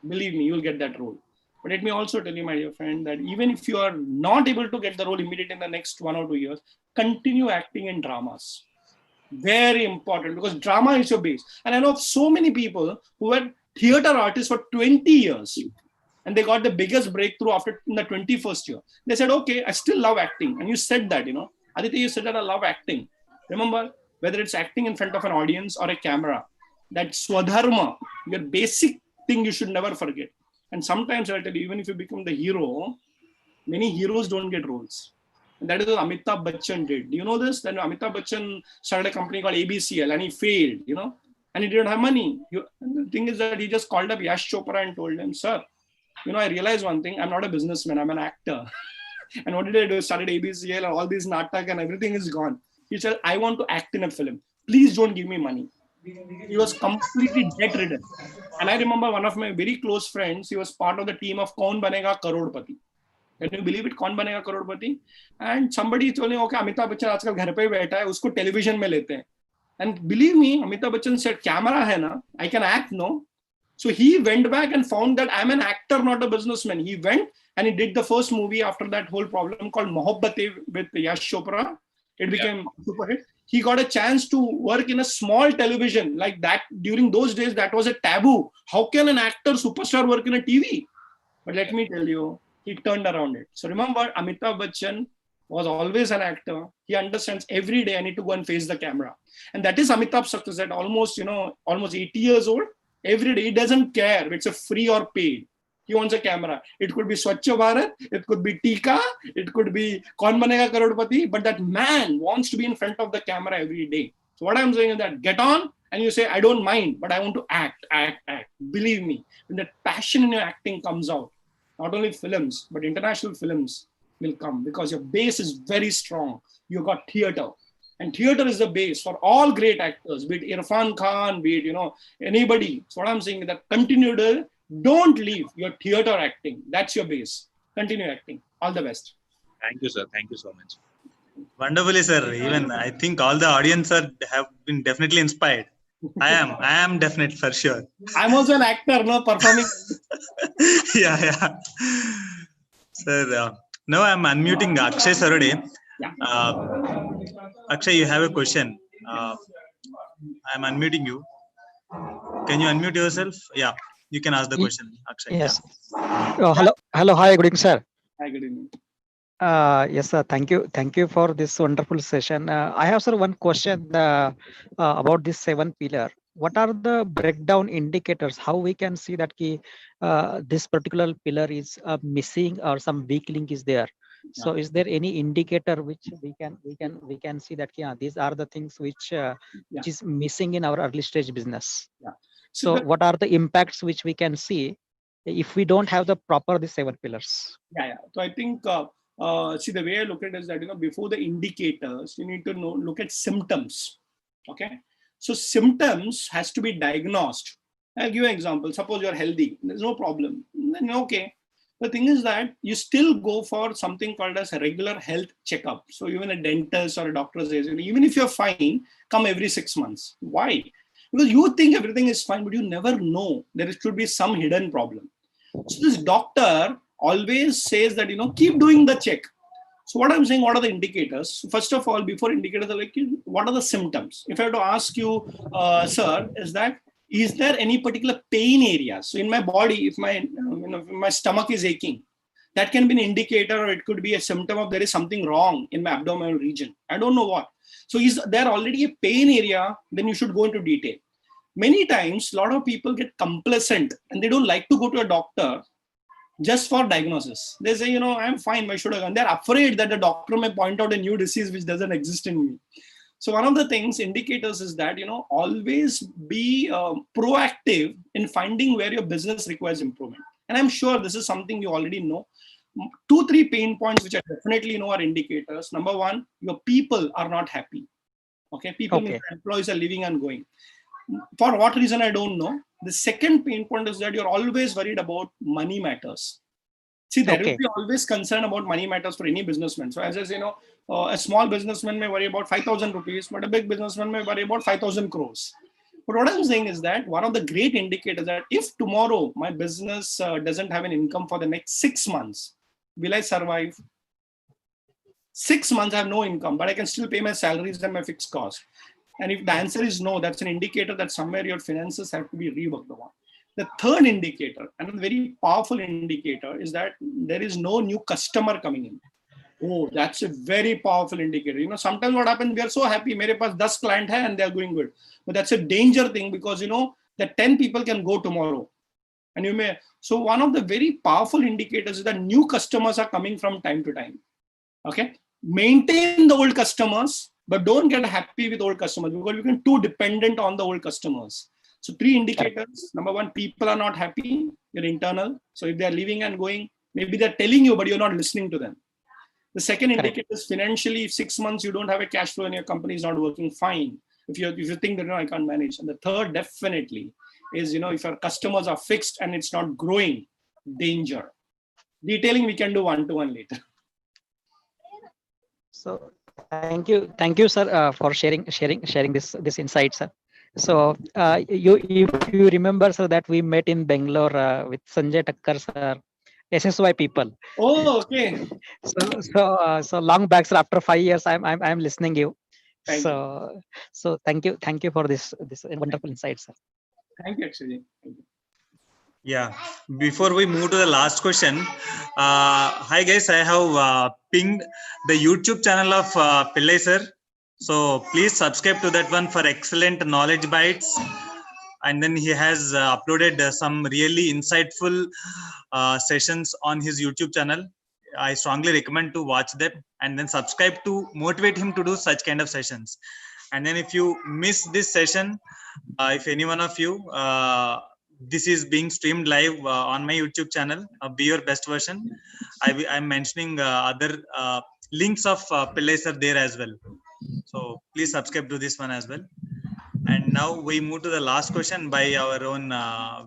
believe me, you'll get that role. But let me also tell you, my dear friend, that even if you are not able to get the role immediately in the next 1 or 2 years, continue acting in dramas. Very important, because drama is your base. And I know of so many people who were theater artists for 20 years and they got the biggest breakthrough after in the 21st year. They said, okay, I still love acting. And you said that, Aditya, you said that I love acting. Remember, whether it's acting in front of an audience or a camera, that swadharma, your basic thing you should never forget. And sometimes I'll tell you, even if you become the hero, many heroes don't get roles. And that is what Amitabh Bachchan did. Do you know this? Then Amitabh Bachchan started a company called ABCL and he failed, and he didn't have money. And the thing is that he just called up Yash Chopra and told him, sir, I realized one thing, I'm not a businessman, I'm an actor. And what did I do? Started ABCL and all these natak and everything is gone. He said, I want to act in a film. Please don't give me money. He was completely debt ridden. And I remember one of my very close friends, he was part of the team of Kaun Banega Karodpati. Can you believe it? Kaun Banega Karodpati? And somebody told me, okay, Amitabh Bachchan आजकल घर पे बैठा है, उसको television में लेते हैं. And believe me, Amitabh Bachchan said, camera hai na, I can act, no? So he went back and found that I'm an actor, not a businessman. He went and he did the first movie after that whole problem called Mohabbatein with Yash Chopra. It became super hit. He got a chance to work in a small television like that. During those days, that was a taboo. How can an actor superstar work in a TV? But let me tell you, he turned around it. So remember, Amitabh Bachchan was always an actor. He understands every day I need to go and face the camera. And that is Amitabh's success at almost 80 years old. Every day, he doesn't care if it's a free or paid. He wants a camera. It could be Swachh Bharat, it could be Tika, it could be Kaun Banega Karodpati, but that man wants to be in front of the camera every day. So what I'm saying is that get on and you say, I don't mind, but I want to act. Believe me, when that passion in your acting comes out, not only films, but international films, will come because your base is very strong. You got theater. And theater is the base for all great actors, be it Irfan Khan, be it, anybody. So what I'm saying is that continue to, don't leave your theater acting. That's your base. Continue acting. All the best. Thank you, sir. Thank you so much. Wonderfully, sir. Even I think all the audience have been definitely inspired. I am definite for sure. I'm also an actor, no performing. Yeah. Sir, now I'm unmuting Akshay Sarade. Akshay, you have a question. I'm unmuting you. Can you unmute yourself? Yeah, you can ask the question, Akshay. Yes. Hello. Hi, good evening, sir. Hi, good evening. Yes, sir. Thank you for this wonderful session. I have, sir, one question about this 7 pillar. What are the breakdown indicators? How we can see that this particular pillar is missing or some weak link is there? So, is there any indicator which we can see that these are the things which is missing in our early stage business? So, what are the impacts which we can see if we don't have the proper the 7 pillars? So I think see, the way I look at it is that before the indicators, you need to look at symptoms. Okay, so symptoms has to be diagnosed. I'll give you an example. Suppose you're healthy, there's no problem. Then okay. The thing is that you still go for something called as a regular health checkup. So even a dentist or a doctor says, even if you're fine, come every 6 months. Why? Because you think everything is fine, but you never know there should be some hidden problem. So this doctor always says that, keep doing the check. So what I'm saying, what are the indicators? First of all, before indicators are like, what are the symptoms? If I have to ask you, sir, is there any particular pain areas? So in my body, if my stomach is aching, that can be an indicator, or it could be a symptom of there is something wrong in my abdominal region. I don't know what. So is there already a pain area? Then you should go into detail. Many times, a lot of people get complacent and they don't like to go to a doctor just for diagnosis. They say, I'm fine, why should I go? And they're afraid that the doctor may point out a new disease which doesn't exist in me. So one of the things, indicators, is that, always be proactive in finding where your business requires improvement. And I'm sure this is something you already know. 2-3 pain points which I definitely know are indicators. Number one, your people are not happy. Okay, employees are leaving and going. For what reason, I don't know. The second pain point is that you're always worried about money matters. See, there will be always concern about money matters for any businessman. So as I say, a small businessman may worry about 5,000 rupees, but a big businessman may worry about 5,000 crores. But what I'm saying is that one of the great indicators that if tomorrow my business doesn't have an income for the next 6 months, will I survive? 6 months I have no income, but I can still pay my salaries and my fixed costs. And if the answer is no, that's an indicator that somewhere your finances have to be reworked upon. The third indicator, and a very powerful indicator, is that there is no new customer coming in. Oh, that's a very powerful indicator. Sometimes what happens, we are so happy, mere paas 10 clients hai and they are going good. But that's a danger thing because, that 10 people can go tomorrow. And so one of the very powerful indicators is that new customers are coming from time to time. Okay. Maintain the old customers, but don't get happy with old customers because you can too dependent on the old customers. So 3 indicators. Number one, people are not happy. You're internal. So if they're leaving and going, maybe they're telling you, but you're not listening to them. The second indicator is financially, if 6 months you don't have a cash flow and your company is not working, fine. If you think that, I can't manage. And the third definitely is, if your customers are fixed and it's not growing, danger. Detailing we can do one-to-one later. So thank you, sir, for sharing this insight, sir. So if you remember, sir, that we met in Bangalore with Sanjay Takkar, sir, SSY people. Oh, okay. So long back, sir. After 5 years, I'm listening you. Thank you. So thank you for this wonderful insight, sir. Thank you, actually. Thank you. Yeah, before we move to the last question, hi guys, I have pinged the YouTube channel of Pillai sir. So please subscribe to that one for excellent knowledge bites. And then he has uploaded some really insightful sessions on his YouTube channel. I strongly recommend to watch them and then subscribe to motivate him to do such kind of sessions. And then if you miss this session, if any one of you this is being streamed live on my YouTube channel, Be Your Best Version. I'm mentioning other links of Pillai sir there as well. So please subscribe to this one as well. And now we move to the last question by our own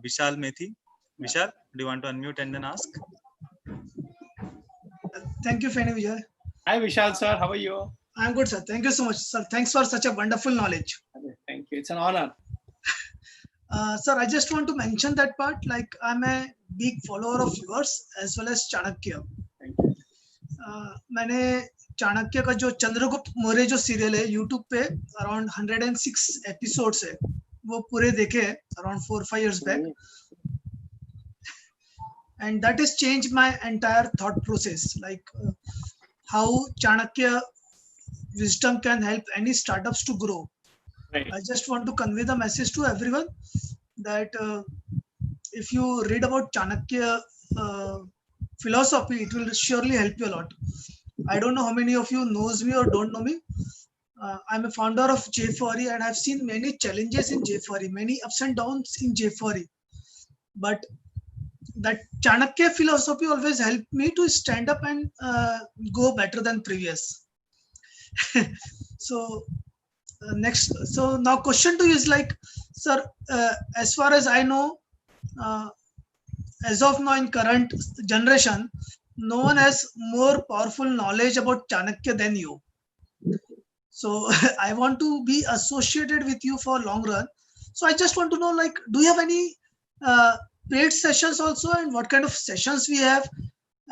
Vishal Methi. Vishal, do you want to unmute and then ask? Thank you, Phanivijay. Hi, Vishal sir. How are you? I'm good, sir. Thank you so much, sir. Thanks for such a wonderful knowledge. Thank you. It's an honor. Sir, I just want to mention that part. Like, I'm a big follower of yours as well as Chanakya. Thank you. मैंने चाणक्य का जो चंद्रगुप्त मौर्य जो serial है YouTube पे around 106 episodes है वो पूरे देखे around 4-5 years back, and that has changed my entire thought process, like how Chanakya wisdom can help any startups to grow. Right. I just want to convey the message to everyone that if you read about Chanakya philosophy, it will surely help you a lot. I don't know how many of you knows me or don't know me. I'm a founder of J4E, and I've seen many challenges in J4E, many ups and downs in J4E. But that Chanakya philosophy always helped me to stand up and go better than previous. So so now question to you is like, sir, as far as I know, as of now in current generation, no one has more powerful knowledge about Chanakya than you. So I want to be associated with you for long run. So I just want to know, like, do you have any paid sessions also, and what kind of sessions we have,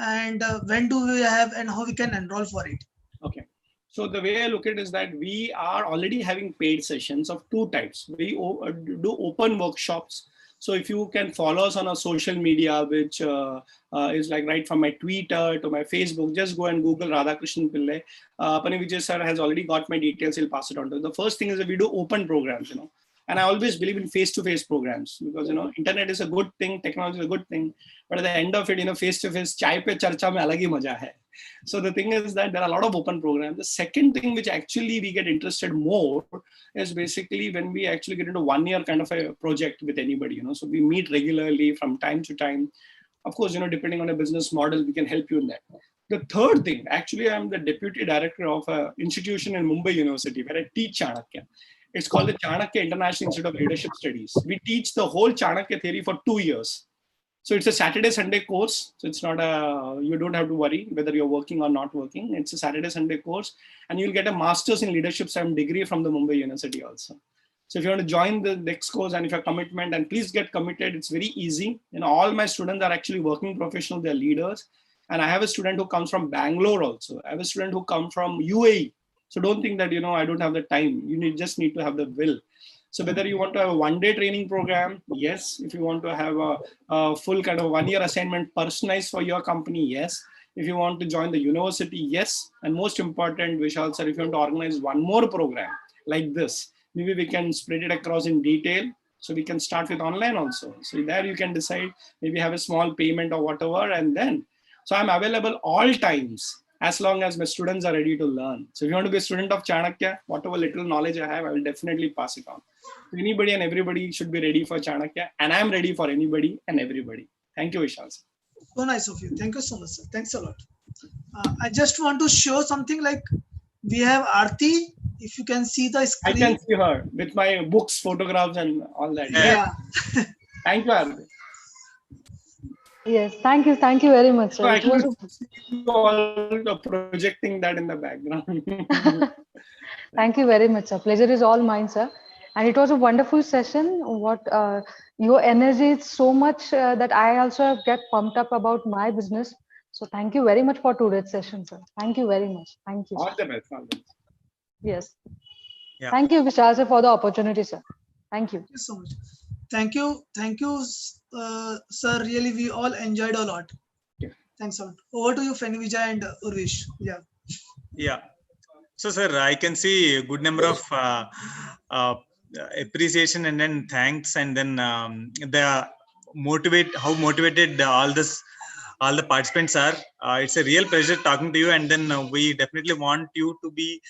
and when do we have, and how we can enroll for it? Okay. So the way I look at it is that we are already having paid sessions of two types. We do open workshops. So if you can follow us on our social media, which is like right from my Twitter to my Facebook, just go and Google Radhakrishnan Pillai. Phanivijay sir has already got my details. He'll pass it on to you. The first thing is that we do open programs, and I always believe in face-to-face programs because, internet is a good thing, technology is a good thing, but at the end of it, face-to-face, chai pe charcha mein alag hi maja hai. So the thing is that there are a lot of open programs. The second thing which actually we get interested more is basically when we actually get into 1 year kind of a project with anybody, So we meet regularly from time to time. Of course, depending on a business model, we can help you in that. The third thing, actually, I'm the deputy director of an institution in Mumbai University where I teach Chanakya. It's called the Chanakya International Institute of Leadership Studies. We teach the whole Chanakya theory for 2 years. So it's a Saturday-Sunday course. So it's not you don't have to worry whether you're working or not working. It's a Saturday-Sunday course. And you'll get a master's in leadership degree from the Mumbai University also. So if you want to join the next course and if you're commitment, and please get committed, it's very easy. All my students are actually working professionals, they're leaders. And I have a student who comes from Bangalore also. I have a student who comes from UAE. So don't think that, I don't have the time. You just need to have the will. So whether you want to have a one-day training program, yes. If you want to have a full kind of 1 year assignment personalized for your company, yes. If you want to join the university, yes. And most important, Vishal sir, if you want to organize one more program like this, maybe we can spread it across in detail. So we can start with online also. So there you can decide, maybe have a small payment or whatever. And then, so I'm available all times as long as my students are ready to learn. So if you want to be a student of Chanakya, whatever little knowledge I have, I will definitely pass it on. So anybody and everybody should be ready for Chanakya. And I'm ready for anybody and everybody. Thank you, Vishal. So nice of you. Thank you so much, sir. Thanks a lot. I just want to show something, like we have Aarti. If you can see the screen. I can see her with my books, photographs and all that. Yeah. Thank you, Aarti. Yes, thank you very much, sir. So I can see you all projecting that in the background. Thank you very much, sir. Pleasure is all mine, sir. And it was a wonderful session. Your energy is so much that I also get pumped up about my business. So thank you very much for today's session, sir. Thank you very much. Thank you. All the best. All the best. Yes. Yeah. Thank you, Vishal sir, for the opportunity, sir. Thank you. Thank you so much. Thank you, sir. Really, we all enjoyed a lot. Yeah. Thanks a lot. Over to you, Phanivijay and Urvish. Yeah. Yeah. So, sir, I can see a good number of appreciation and then thanks, and then how motivated all this all the participants are. It's a real pleasure talking to you, and then we definitely want you to be,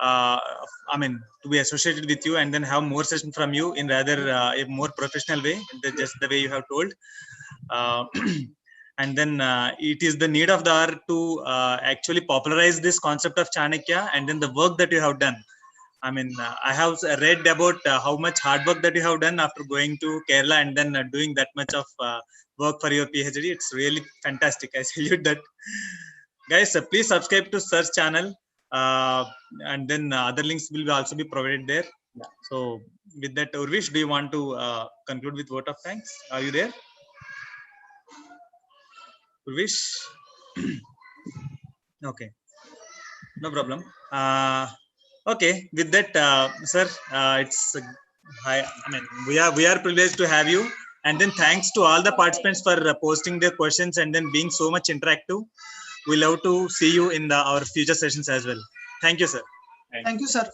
to be associated with you, and then have more sessions from you in rather a more professional way, just the way you have told. And then it is the need of the hour to actually popularize this concept of Chanakya, and then the work that you have done. I have read about how much hard work that you have done after going to Kerala and then doing that much of work for your PhD. It's really fantastic. I salute that. Guys, please subscribe to Sir's channel, and then other links will also be provided there. So with that, Urvish, do you want to conclude with vote of thanks? Are you there? Urvish? Okay, no problem. Okay, with that, sir, we are privileged to have you, and then thanks to all the participants for posting their questions and then being so much interactive. We love to see you in our future sessions as well. Thank you, sir. Thank you, sir.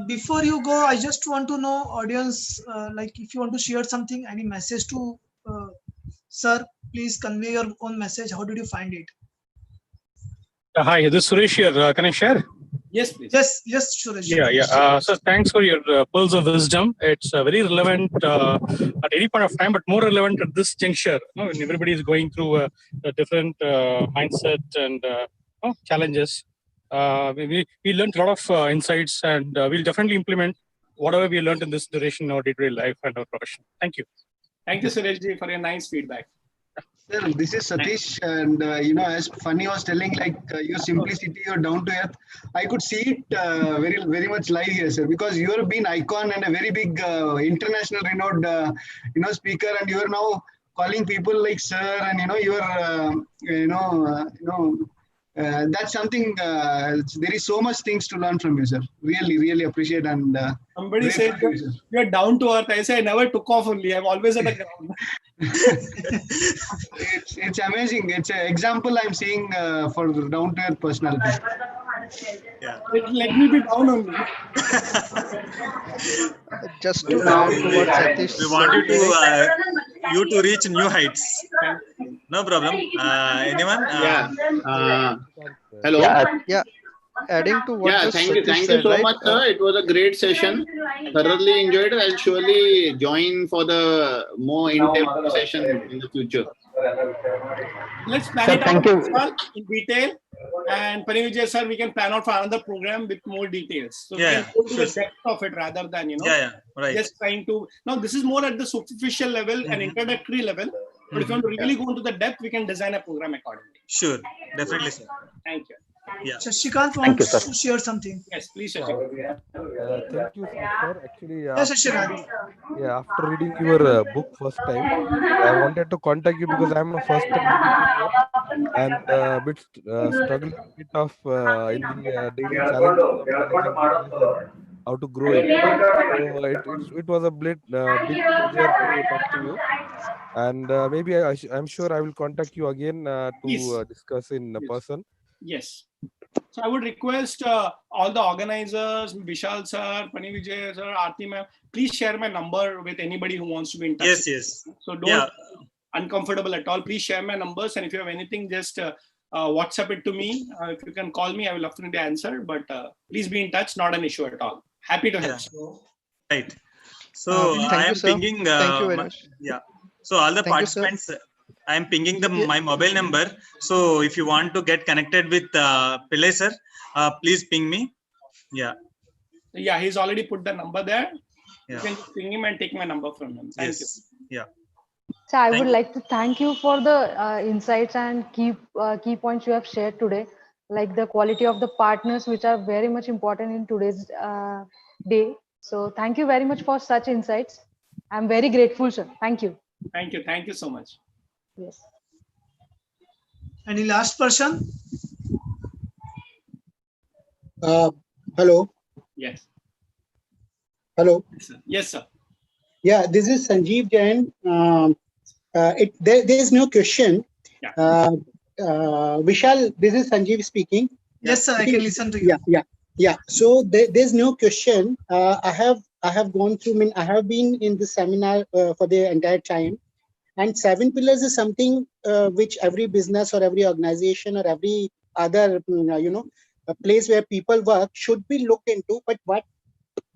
Before you go, I just want to know, audience, like if you want to share something, any message to sir, please convey your own message. How did you find it? Hi, this is Suresh here. Can I share? Yes, please. Yes, Suresh. Yeah. So thanks for your pearls of wisdom. It's very relevant at any point of time, but more relevant at this juncture. When everybody is going through a different mindset and challenges. We learned a lot of insights, and we'll definitely implement whatever we learned in this duration in our day-to-day life and our profession. Thank you. Thank you, Sureshji, for your nice feedback. Sir, this is Satish, and as Phani was telling, like your simplicity, your down to earth, I could see it very much live here, sir, because you have been icon and a very big international renowned speaker, and you are now calling people like sir, and you are that's something. There is so much things to learn from you, sir. Really appreciate, and somebody said you're down to earth. I say I never took off only. I'm always at the ground. It's amazing. It's an example I'm seeing for down to earth personality. Yeah. Let me be down only. Just to add to what Satish we want you to reach new heights. No problem. Anyone? Hello. Yeah. Adding to what just thank you Satish so said, much, sir. It was a great session. Thoroughly enjoyed it. I'll surely join for the more in-depth session in the future. Let's plan it out in detail. And Phanivijay sir, we can plan out for another program with more details. So we can go to the depth of it rather than right. Just trying to. Now this is more at the superficial level and introductory level. But if you want to really go into the depth, we can design a program accordingly. Sure, definitely, sir. Thank you. Yeah. Shashikant wants to share something. Yes, please, Shashikant. Thank you, sir. Actually, Yes, Shashikant. After reading your book first time, I wanted to contact you because I'm a first time and a bit struggling a bit of in the daily challenge of managing business, how to grow it. So it was a big pleasure to talk to you, and maybe I'm sure I will contact you again to discuss in person. Yes. So I would request all the organizers, Vishal sir, Phanivijay sir, Aarti ma'am, please share my number with anybody who wants to be in touch. Yes. So don't uncomfortable at all. Please share my numbers, and if you have anything, just WhatsApp it to me. If you can call me, I will definitely answer. But please be in touch. Not an issue at all. Happy to help. Right. So I am pinging. Thank you very much. Yeah. So all the participants. I am pinging my mobile number. So if you want to get connected with Pillai sir, please ping me. Yeah. Yeah, he's already put the number there. Yeah. You can just ping him and take my number from him. Thank you. Yeah. So I would like to thank you for the insights and key points you have shared today, like the quality of the partners, which are very much important in today's day. So thank you very much for such insights. I'm very grateful, sir. Thank you. Thank you. Thank you so much. Yes. Any last person? Hello. Yes. Hello. Yes, sir. Yeah, this is Sanjeev Jain. There is no question. Yeah. Vishal, this is Sanjeev speaking. Yes, sir. I can listen to you. Yeah. So there's no question. I have gone through. I have been in the seminar for the entire time. And 7 pillars is something which every business or every organization or every other, a place where people work should be looked into. But what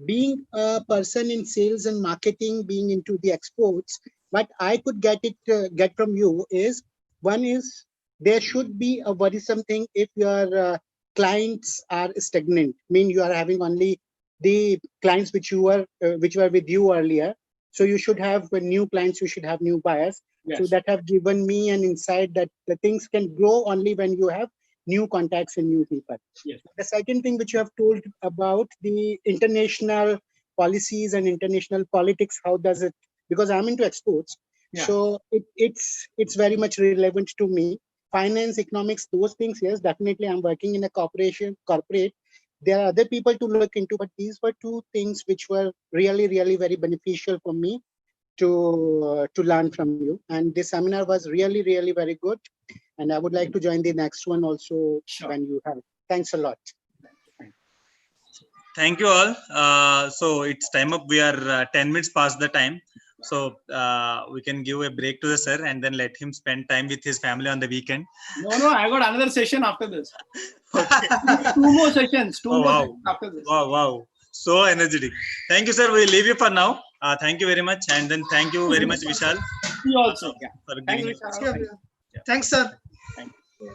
being a person in sales and marketing, being into the exports, what I could get from you is, one is there should be a worrisome thing if your clients are stagnant. Mean you are having only the clients which were with you earlier. So you should have new clients, you should have new buyers. Yes. So that have given me an insight that the things can grow only when you have new contacts and new people. Yes. The second thing which you have told about the international policies and international politics, how does it, because I'm into exports, so it's very much relevant to me. Finance, economics, those things, yes, definitely I'm working in a corporate. There are other people to look into, but these were two things which were really, really very beneficial for me to learn from you. And this seminar was really, really very good. And I would like to join the next one also when you have. Thanks a lot. Thank you all. So it's time up. We are 10 minutes past the time. So we can give a break to the sir and then let him spend time with his family on the weekend. No, I got another session after this. Okay. Two more sessions. Two more sessions after this. Wow. So energetic. Thank you, sir. We'll leave you for now. Thank you very much. And then thank you very much, Vishal. You also. For Thank giving you, Vishal. Thanks, sir. Thank you.